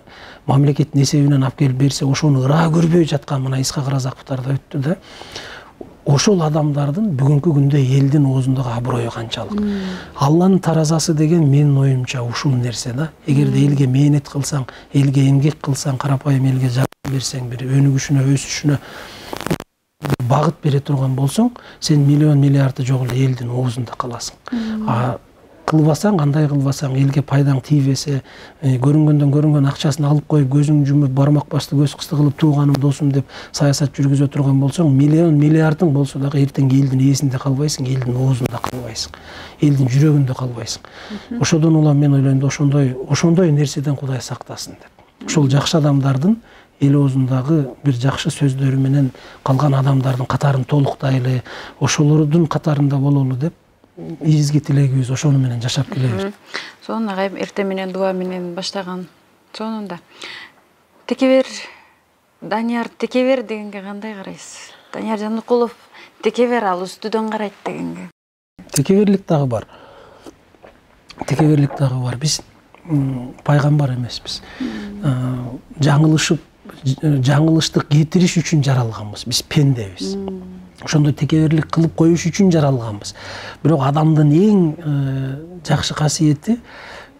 мамлекеттин эсебинен алып келип берсе, ошону ыраа көрбөй жаткан мына Исхак Разаковтарда өттү да. Ошол адамдардын бүгүнкү күндө элдин оозундагы аброю канчалык. Алланын таразасы деген менин оюмча ушул нерсе да. Эгерде элге мээнет кылсаң, элге эмгек кылсаң, карапайым элге жардам берсең, бир өнүгүшүнө, өсүшүнө багыт бере турган болсоң, сен миллион миллиарды жок эле элдин оозунда каласың. Кылбасаң, кандай кылбасаң, элге пайдаң тийбесе, көрүнгөн акчасын алып коюп, көзүң жумуп, бармак басты көз кысты кылып, тууганым, досум деп саясат жүргүзө турган болсоң, миллион миллиардың болсо дагы эртеңки элдин ээсинде калбайсың, элдин оозунда калбайсың, элдин жүрөгүндө калбайсың. Ошодон улам мен ойлойм, ошондой нерседен Кудай сактасын деп. Ошол жакшы адамдардын эл оозундагы бир жакшы сөздөрү менен калган адамдардын катарын толуктайлы, ошолордун катарында бололу деп изги тилегибиз ошону менен жашап келебиз. Сонун агайым эртең менен дуа менен баштаган. Сонунда Текебер, Данияр Текебер дегенге кандай карайсыз? Данияр Жаныкулов Текебер, ал үстүдөн карайт дегенге. Текеберлик дагы бар. Текеберлик дагы бар. Биз пайгамбар эмеспиз. Жаңылыштык кетириш үчүн жаралганбыз. Биз пендебиз. Ошондой текеберлик кылып коюш үчүн жаралганбыз. Бирок адамдын эң жакшы касиети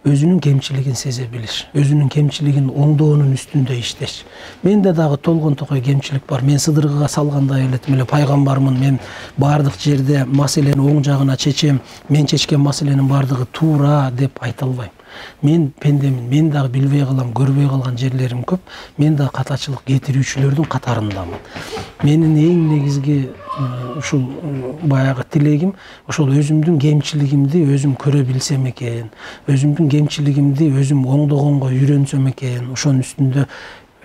өзүнүн кемчилигин сезе билиш, өзүнүн кемчилигин оңдоонун үстүндө иштеш. Менде дагы толгон токой кемчилик бар. Мен сыдыргыга салгандай элетим эле пайгамбармын. Мен бардык жерде маселени оң жагына чечем. Мен чечкен маселенин бардыгы туура деп айта албайм. Мен пендемин, мен дагы билбей калам, көрбөй калган жерлерим көп. Мен дагы катачылык кетирүүчүлөрдүн катарындамын. Менин эң негизги ушул баягы тилегим, ошол өзүмдүн кемчилигимди өзүм көрө билсем экен, өзүмдүн кемчилигимди өзүм оңдогонго үйрөнсөм экен, ошонун үстүндө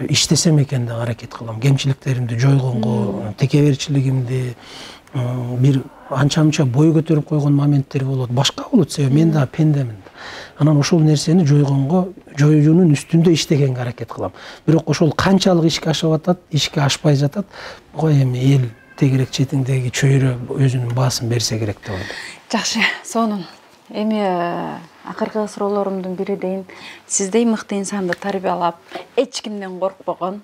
иштесем экен деп аракет кылам. Кемчиликтеримди жойгонго, текеберчилигимди, бир анча-мынча бой көтөрүп койгон моменттер болот, башка болот, себеби мен дагы пендемин. Анан ошол нерсени жоюунун үстүндө иштегенге аракет кылам. Бирок ошол канчалык ишке ашып атат, ишке ашпай жатат, буга эми эл тегерек четиңдеги чөйрө өзүнүн баасын берсе керек деп ойлойм. Жакшы, сонун. Эми акыркы суроолорумдун бири дейин, сиздей мыкты инсанды тарбиялап, эч кимден коркпогон,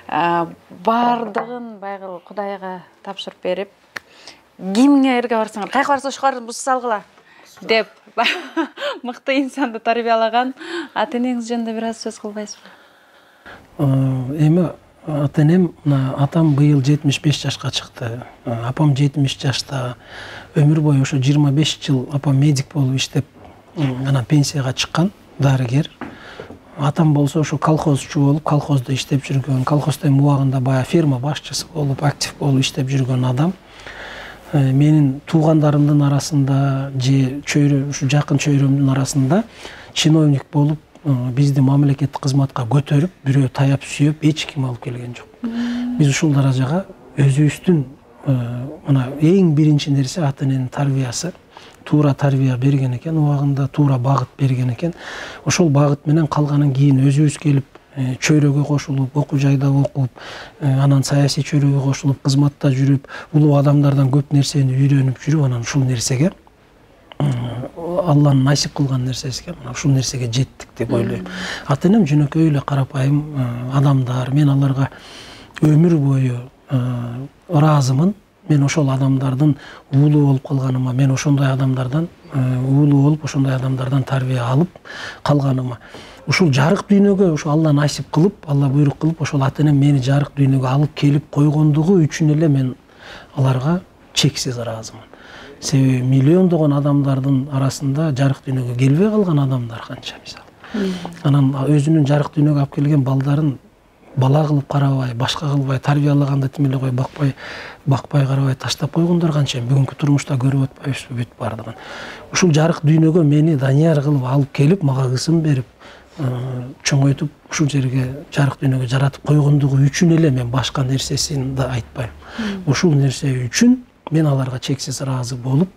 бардыгын байгыл Кудайга тапшырып берип, кимге барсаңар, кайка барса ошолордун бус салгыла деп мыкты инсанды тарбиялаган ата-энеңиз жөнүндө бир аз сөз кылбайсызбы? Эми ата-энем, атам быйыл 75 жашка чыкты. Апам 70 жашта. Өмүр бою ошо 25 жыл апам медик болуп иштеп, анан пенсияга чыккан дарыгер. Атам болсо ошо колхозчу болуп, колхоздо иштеп жүргөн, колхоздун убагында баягы ферма башчысы болуп, актив болуп иштеп жүргөн адам. Менин туугандарымдын арасында же ушу жакын чөйрөмдүн арасында чиновник болуп, бизди мамлекеттик кызматка көтөрүп, бирөө таяп сүйөп, эч ким алып келген жок. Биз ушул даражага өзүбүздүн мына эң биринчи нерсе ата-эненин тарбиясы, туура тарбия берген экен, убагында туура багыт берген экен. Ошол багыт менен калганын кийин өзүбүз келип чөйрөгө кошулуп, окуу жайда окуп, анан саясий чөйрөгө кошулуп, кызматта жүрүп, улуу адамдардан көп нерсени үйрөнүп жүрүп, анан ушул нерсеге Алланын насип кылган нерсесиге, ушул нерсеге жеттик деп ойлойм. Ата-энем жөнөкөй эле карапайым адамдар. Мен аларга өмүр бою ыраазымын. Мен ошол адамдардын уулу болуп калганыма, мен ошондой адамдардан уулу болуп, ошондой адамдардан тарбия алып калганыма. Ушул жарык дүйнөгө ошо Алла насип кылып, Алла буйрук кылып, ошол ата-энем мени жарык дүйнөгө алып келип койгондугу үчүн эле мен аларга чексиз ыраазымын. Себеби миллиондогон адамдардын арасында жарык дүйнөгө келбей калган адамдар канча мисалы. Анан өзүнүн жарык дүйнөгө алып келген балдарын бала кылып карабай, башка кылбай, тарбиялаганда тим эле кой бакпай карабай таштап койгондор канча. Бүгүнкү турмушта көрүп атпайбызбы бүт бардыгын. Ушул жарык дүйнөгө мени данияр кылып алып келип, мага кысым берип, чоңойтуп, ушул жерге жарык дүйнөгө жаратып койгондугу үчүн эле мен башка нерсесин да айтпайм. Ушул нерсе үчүн мен аларга чексиз ыраазы болуп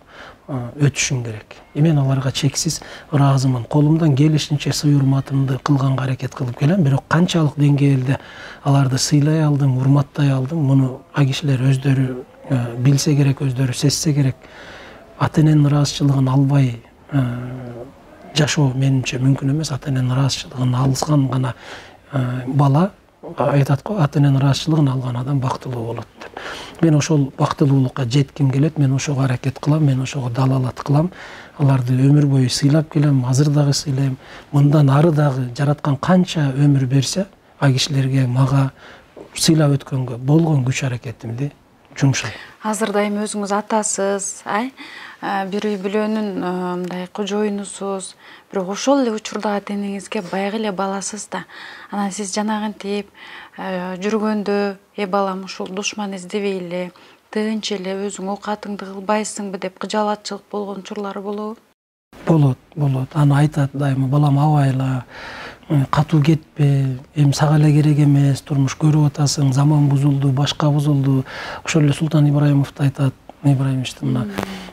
өтүшүм керек. Мен аларга чексиз ыраазымын. Колумдан келишинче сый урматымды кылганга аракет кылып келем, бирок канчалык деңгээлде аларды сыйлай алдым, урматтай алдым, муну ай кишилер өздөрү билсе керек, өздөрү сезсе керек. Ата-эненин ыраазычылыгын албай жашоо менимче мүмкүн эмес. Ата-эненин ыраазычылыгын алган гана бала айтат го, ата-эненин ыраазычылыгын алган адам бактылуу болот деп. Мен ошол бактылуулукка жетким келет, мен ошого аракет кылам, мен ошого далалат кылам. Аларды өмүр бою сыйлап келем, азыр дагы сыйлайм. Мындан ары дагы жараткан канча өмүр берсе, ай кишилерге, мага сыйлап өткөнгө болгон күч аракетимди жумшайм. Азыр дайым өзүңүз атасыз, бир үй бүлөнүн мындай кожоюнусуз, бирок ошол эле учурда ата-энеңизге баягы эле баласыз да. Анан сиз жанагынтип жүргөндө, балам ушул душман издебей эле, тынч эле өзүң оокатыңды кылбайсыңбы деп кыжаалатчылык болгон учурлары болобу? Болот. Аны айтат дайыма, балам абайла, катуу кетпе, эми сага эле керек эмес, турмуш көрүп атасың, заман бузулду, башка бузулду. Ошол эле Султан Ибраимовду айтат, Ибраимовичти мына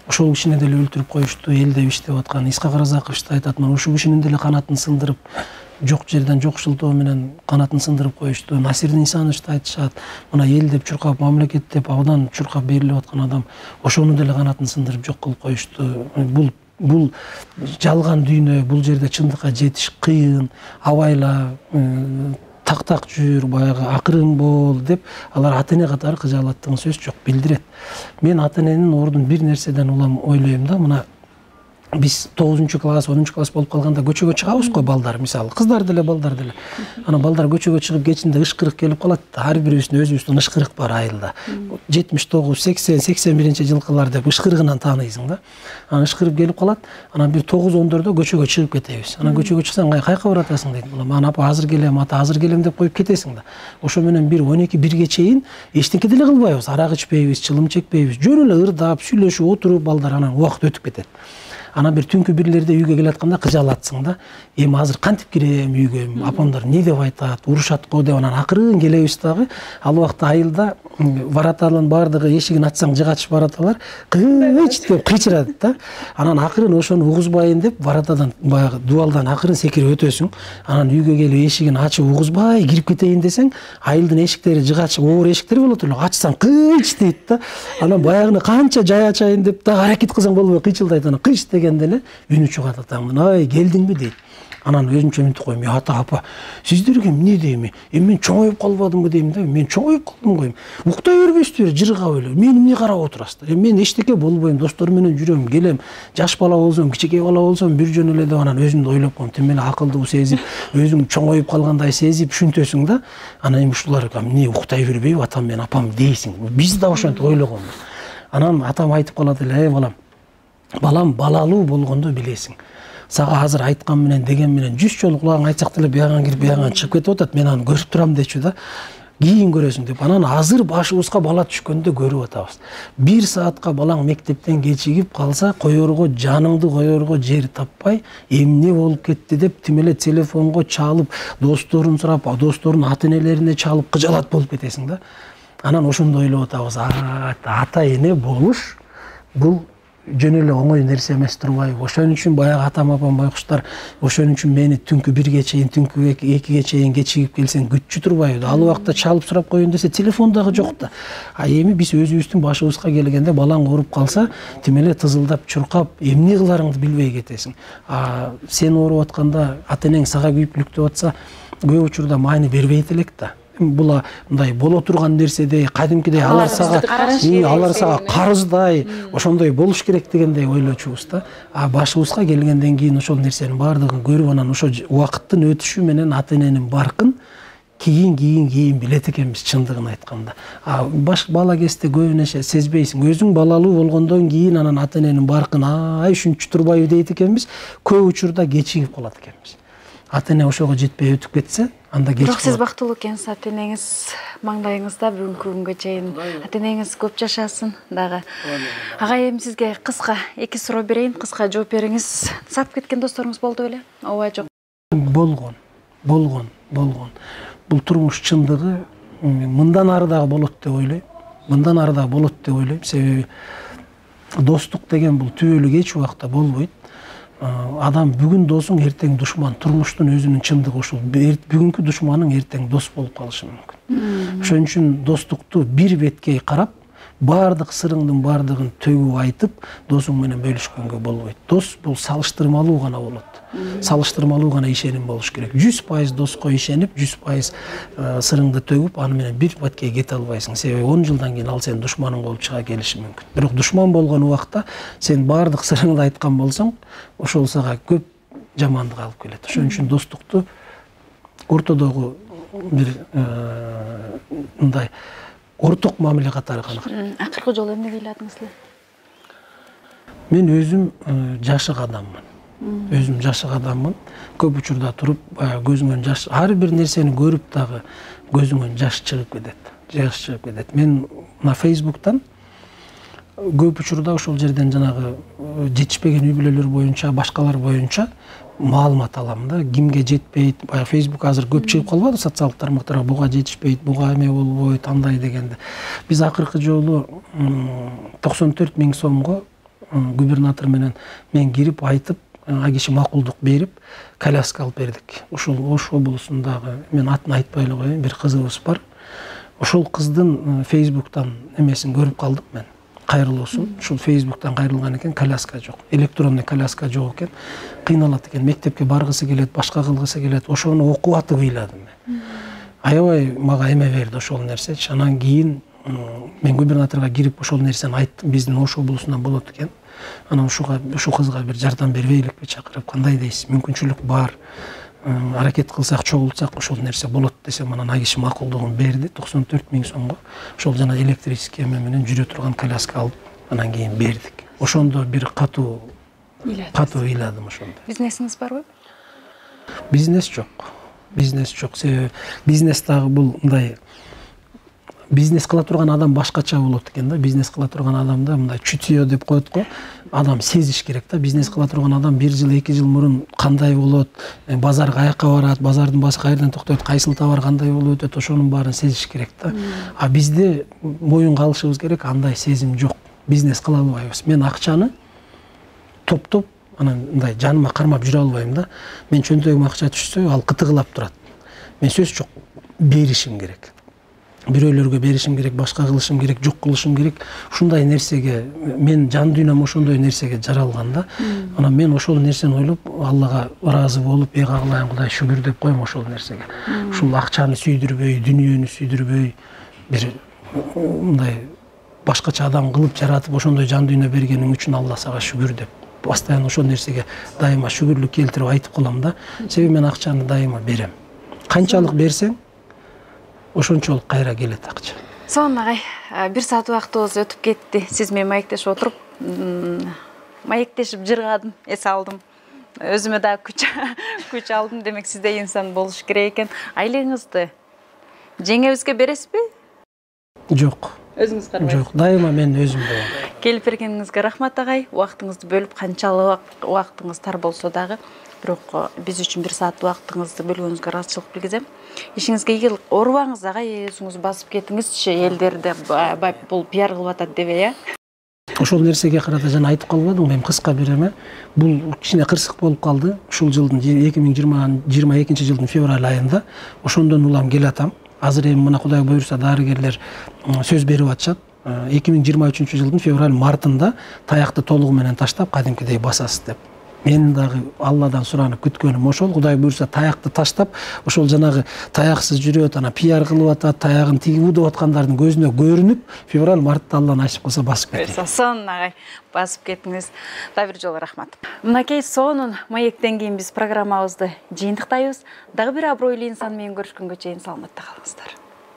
ошол кишини деле өлтүрүп коюшту, элде иштеп аткан. Исхак Разаковичти айтат, мына ушул кишинин деле канатын сындырып, жок жерден жокшултоо менен канатын сындырып коюшту. Насирдин Исановичти айтышат, мына эл деп чуркап, мамлекет деп абдан чуркап берилип аткан адам, ошону деле канатын сындырып жок кылып коюшту. Бул жалган дүйнө, бул жерде чындыкка жетиш кыйын, абайла, так жүр, баягы акырын бол деп алар ата-эне катары кыжаалаттыгын сөз жок, билдирет. Мен ата-эненин ордун бир нерседен улам ойлойм да, мына биз 9-класс, 10-класс болуп калганда көчөгө чыгабыз го, балдар, мисалы, кыздар деле, балдар деле. Ана балдар көчөгө чыгып кечинде ышкырык келип калат, ар бирибиздин өзүбүздүн ышкырык бар айылда. 79, 80, 81-жылкылар деп ышкырыгынан тааныйсың да. Анан ышкырып келип калат, анан бир 9-10дордо көчөгө чыгып кетебиз. Анан көчөгө чыксаң, кайка баратасың дейт. Мына апа азыр келем, ата азыр келем деп коюп кетесиң да. Ошо менен бир 12-1ге чейин эчтеке деле кылбайбыз, арак ичпейбиз, чылым чекпейбиз. Жөн эле ырдап, сүйлөшүп отуруп балдар, анан убакыт өтүп кетет. Анан бир түнкү бирлерде үйгө келатканда кыжаалатсың да. Эми азыр кантип кирем үйгө? Апамдар эмне деп айтат? Урушат го деп анан акырын келебиз дагы. Ал убакта айылда варатанын баардыгы эшигин ачсаң жыгач вараталар кыч деп кыйчырат да. Анан акырын ошону угузбайын деп варатадан баягы дубалдан акырын секирип өтөсүң. Анан үйгө келип эшигин ачып угузбай кирип кетейин десең, айылдын эшиктери жыгач оор эшиктер болот эле. Ачсаң кыч дейт да. Анан баягыны канча жай ачайын деп да аракет кылсаң болбой кыйчылдайт. Анан кыч дегенде эле үнү чыгат атамдын. Ай, келдиңби дейт. Анан өзүнчө мынтип коем, ата апа, сиздерге эмне дейм? Эми мен чоңоюп калбадымбы дейм да. Мен чоңоюп калдым го. Уктай бербейсиздер, жыргап эле. Мени эмне карап отурасыздар? Эми мен эчтеке болбойм, достор менен жүрөм, келем. Жаш бала болсом, кичике бала болсом, бир жөн эле деп анан өзүмдү ойлоп коем. Тим эле акылдуу сезип, өзүң чоңоюп калгандай сезип, түшүнтөсүң да. Анан эми ушулар эмне уктай бербейби атам менен апам дейсиң. Биз да ошентип ойлогонбуз. Анан атам айтып калат эле, балам. Балам, балалуу болгондо билесиң. Сага азыр айткан менен деген менен 100 жолу кулагың айтсак деле бияган кирип бияган чыгып кетип атат. Мен аны көрүп турам дечү да. Кийин көрөсүң деп. Анан азыр башыбызга бала түшкөндө көрүп атабыз. 1 саатка балаң мектептен кечигип калса, коерго жаныңды коерго жер таппай, эмне болуп кетти деп тим эле телефонго чалып, досторун сурап, досторунун ата-энелерине чалып кыжаалат болуп кетесиң да. Анан ошондо ойлоп атабыз. Ата-эне болуш бул жөн эле оңой нерсе эмес турбайбы? Ошон үчүн баягы атам апам байкуштар, ошон үчүн мени түнкү 1ге чейин, түнкү 2ге чейин кечигип келсең күтчү турбайбы? Ал убакта чалып сурап коеюн десе телефон дагы жок да. Эми биз өзүбүздүн башыбызга келгенде балаң ооруп калса, тим эле тызылдап, чуркап, эмне кыларыңды билбей кетесиң. Сен ооруп атканда ата-энең сага күйүп бүлүктөп атса, көп учурда маани бербейт элек да. була мындай боло турган нерседей кадимкидей алар сага карыздай ошондой болуш керек дегендей ойлочубуз да. А башыбызга келгенден кийин ошол нерсенин баардыгын көрүп анан ошо убакыттын өтүшү менен ата эненин баркын кийин билет экенбиз чындыгын айтканда. А бала кезде көбүн эше сезбейсиң. Өзүң балалуу болгондон кийин анан ата эненин баркын ай ушунчу турбайбы дейт экенбиз. Көп учурда кечигип калат экенбиз. Ата эне ошого жетпей өтүп кетсе, анда кеч. Бирок сиз бактылуу экенсиз, ата энеңиз маңдайыңызда бүгүнкү күнгө чейин. Ата энеңиз көп жашасын дагы. Агай, эми сизге кыска 2 суроо берейин, кыска жооп бериңиз. Сатып кеткен досторуңуз болду беле? Ооба, жок? Болгон. Бул турмуш чындыгы мындан ары дагы болот деп ойлойм. Себеби достук деген бул түбөлүк эч убакта болбойт. Адам бүгүн досуң, эртең душман. Турмуштун өзүнүн чындыгы ушул. Бүгүнкү душманың эртең дос болуп калышы мүмкүн. Ошон үчүн достукту бир беткей карап, баардык сырыңдын баардыгын төгүп айтып, досуң менен бөлүшкөнгө болбойт. Дос бул салыштырмалуу гана болот. Салыштырмалуу гана ишеним болуш керек. 100% доска ишенип, 100% сырыңды төгүп, аны менен бир беткей кете албайсың. Себеби 10 жылдан кийин ал сенин душманың болуп чыга келиши мүмкүн. Бирок душман болгон убакта сен баардык сырыңды айткан болсоң, ошол сага көп жамандык алып келет. Ошон үчүн достукту ортодогу бир мындай орток мамиле катары гана. Акыркы жолу эмне ыйладыңыз эле? Мен өзүм жашык адаммын. Көп учурда туруп, көзүмөн жаш, ар бир нерсени көрүп дагы көзүмөн жаш чыгып кетет. Мен мына Facebook'тан көп учурда ошол жерден жанагы жетишпеген үй бүлөлөр боюнча, башкалар боюнча маалымат алам да. Кимге жетпейт, баягы Facebook азыр көп чыгып калбады социалдык тармактарга, буга жетишпейт, буга эме болбойт, андай дегенде. Биз акыркы жолу 94 000 сомго губернатор менен мен кирип айтып, ага киши макулдук берип, коляска алып бердик. Ошол Ош облусундагы, мен атын айтпай эле коеюн, бир кызыбыз бар. Ошол кыздын Facebook'тан эмесин көрүп калдым мен. Кайрылуусун. Ушул Facebook'тан кайрылган экен, коляска жок. Электронный коляска жок экен. Кыйналат экен, мектепке баргысы келет, башка кылгысы келет. Ошону окуп атып ыйладым мен. Аябай мага эме берди ошол нерсечи. Анан кийин мен губернаторго кирип ошол нерсени айттым, биздин Ош облусунан болот экен. Анан ушул кызга бир жардам бербейликпи чакырып, кандай дейсиз? Мүмкүнчүлүк бар. Аракет кылсак, чогултсак ошол нерсе болот десем, анан ай киши макулдугун берди 94 000 сомго. Ошол жана электрический эме менен жүрө турган коляска алып, анан кийин бердик. Ошондо бир катуу ыйладым ошондо. Бизнесиңиз барбы? Бизнес жок. Себеби бизнес дагы бул мындай бизнес кыла турган адам башкача болот экен да. Бизнес кыла турган адамда мындай чутье деп коет го. Адам сезиш керек да. Бизнес кыла турган адам 1 жыл, 2 жыл мурун кандай болот, базар каяка барат, базардын баасы кайерден токтойт, кайсыл товар кандай болуп өтөт, ошонун баарын сезиш керек да. А бизде моюнга алышыбыз керек, андай сезим жок. Бизнес кыла албайбыз. Мен акчаны топтоп, анан мындай жаныма кармап жүрө албайм да. Мен чөнтөгүмө акча түшсө, ал кытыгылап турат. Мен сөз жок, беришим керек. Бирөөлөргө беришим керек, башка кылышым керек, жок кылышым керек. Ушундай нерсеге мен жан дүйнөм ошондой нерсеге жаралган да. Анан мен ошол нерсени ойлоп, Аллага ыраазы болуп, кагылайын, Кудай шүгүр деп коем ошол нерсеге. Ушул акчаны сүйдүрбөй, дүйнөнү сүйдүрбөй, бир мындай башкача адам кылып жаратып, ошондой жан дүйнө бергениң үчүн Алла сага шүгүр деп, постоянно ошол нерсеге дайыма шүгүрлүк келтирип айтып калам да. Себеби мен акчаны дайыма берем. Канчалык берсең, ошончолук кайра келет акча. Сонун агай, 1 саат убактыбыз өтүп кетти. Сиз менен маектешип отуруп, маектешип жыргадым, эс алдым. Өзүмө да күч алдым. Демек сизде инсан болуш керек экен. Айлыгыңызды жеңебизге бересизби? Жок. Өзүңүз карабайсыз? Жок, дайыма мен өзүм болом. Келип бергениңизге рахмат агай. Убактыңызды бөлүп, канчалык убактыңыз тар болсо дагы, бирок биз үчүн 1 саат убактыңызды бөлгөнүңүзгө ыраазычылык билгизем. Ишиңизге ийгилик. Оорубаңыз агай, өзүңүз басып кетиңизчи, элдерди бул пиар кылып атат деп, э? Ошол нерсеге карата жана айтып калбадым, мен кыска бир эме. Бул кичине кырсык болуп калды. Ушул жылдын 2022 жылдын февраль айында. Ошондон улам келатам. Азыр эми мына Кудай буйруса дарыгерлер сөз берип атышат. 2023 жылдын февраль мартында таякты толугу менен таштап, кадимкидей басасыз деп. Менин дагы Алладан суранып күткөнүм ошол. Кудай буйрса таякты таштап, ошол жанагы таяксыз жүрөт, ана пиар кылып атат, таягын тигип удуп аткандардын көзүнө көрүнүп, февраль мартта Алла насип кылса басып кетет. Сонун агай басып кеттиңиз. Дагы бир жолу рахмат. Мынакей сонун маектен кийин биз программабызды жыйынтыктайбыз. Дагы бир абройлуу инсан менен көрүшкөнгө чейин саламатта калыңыздар.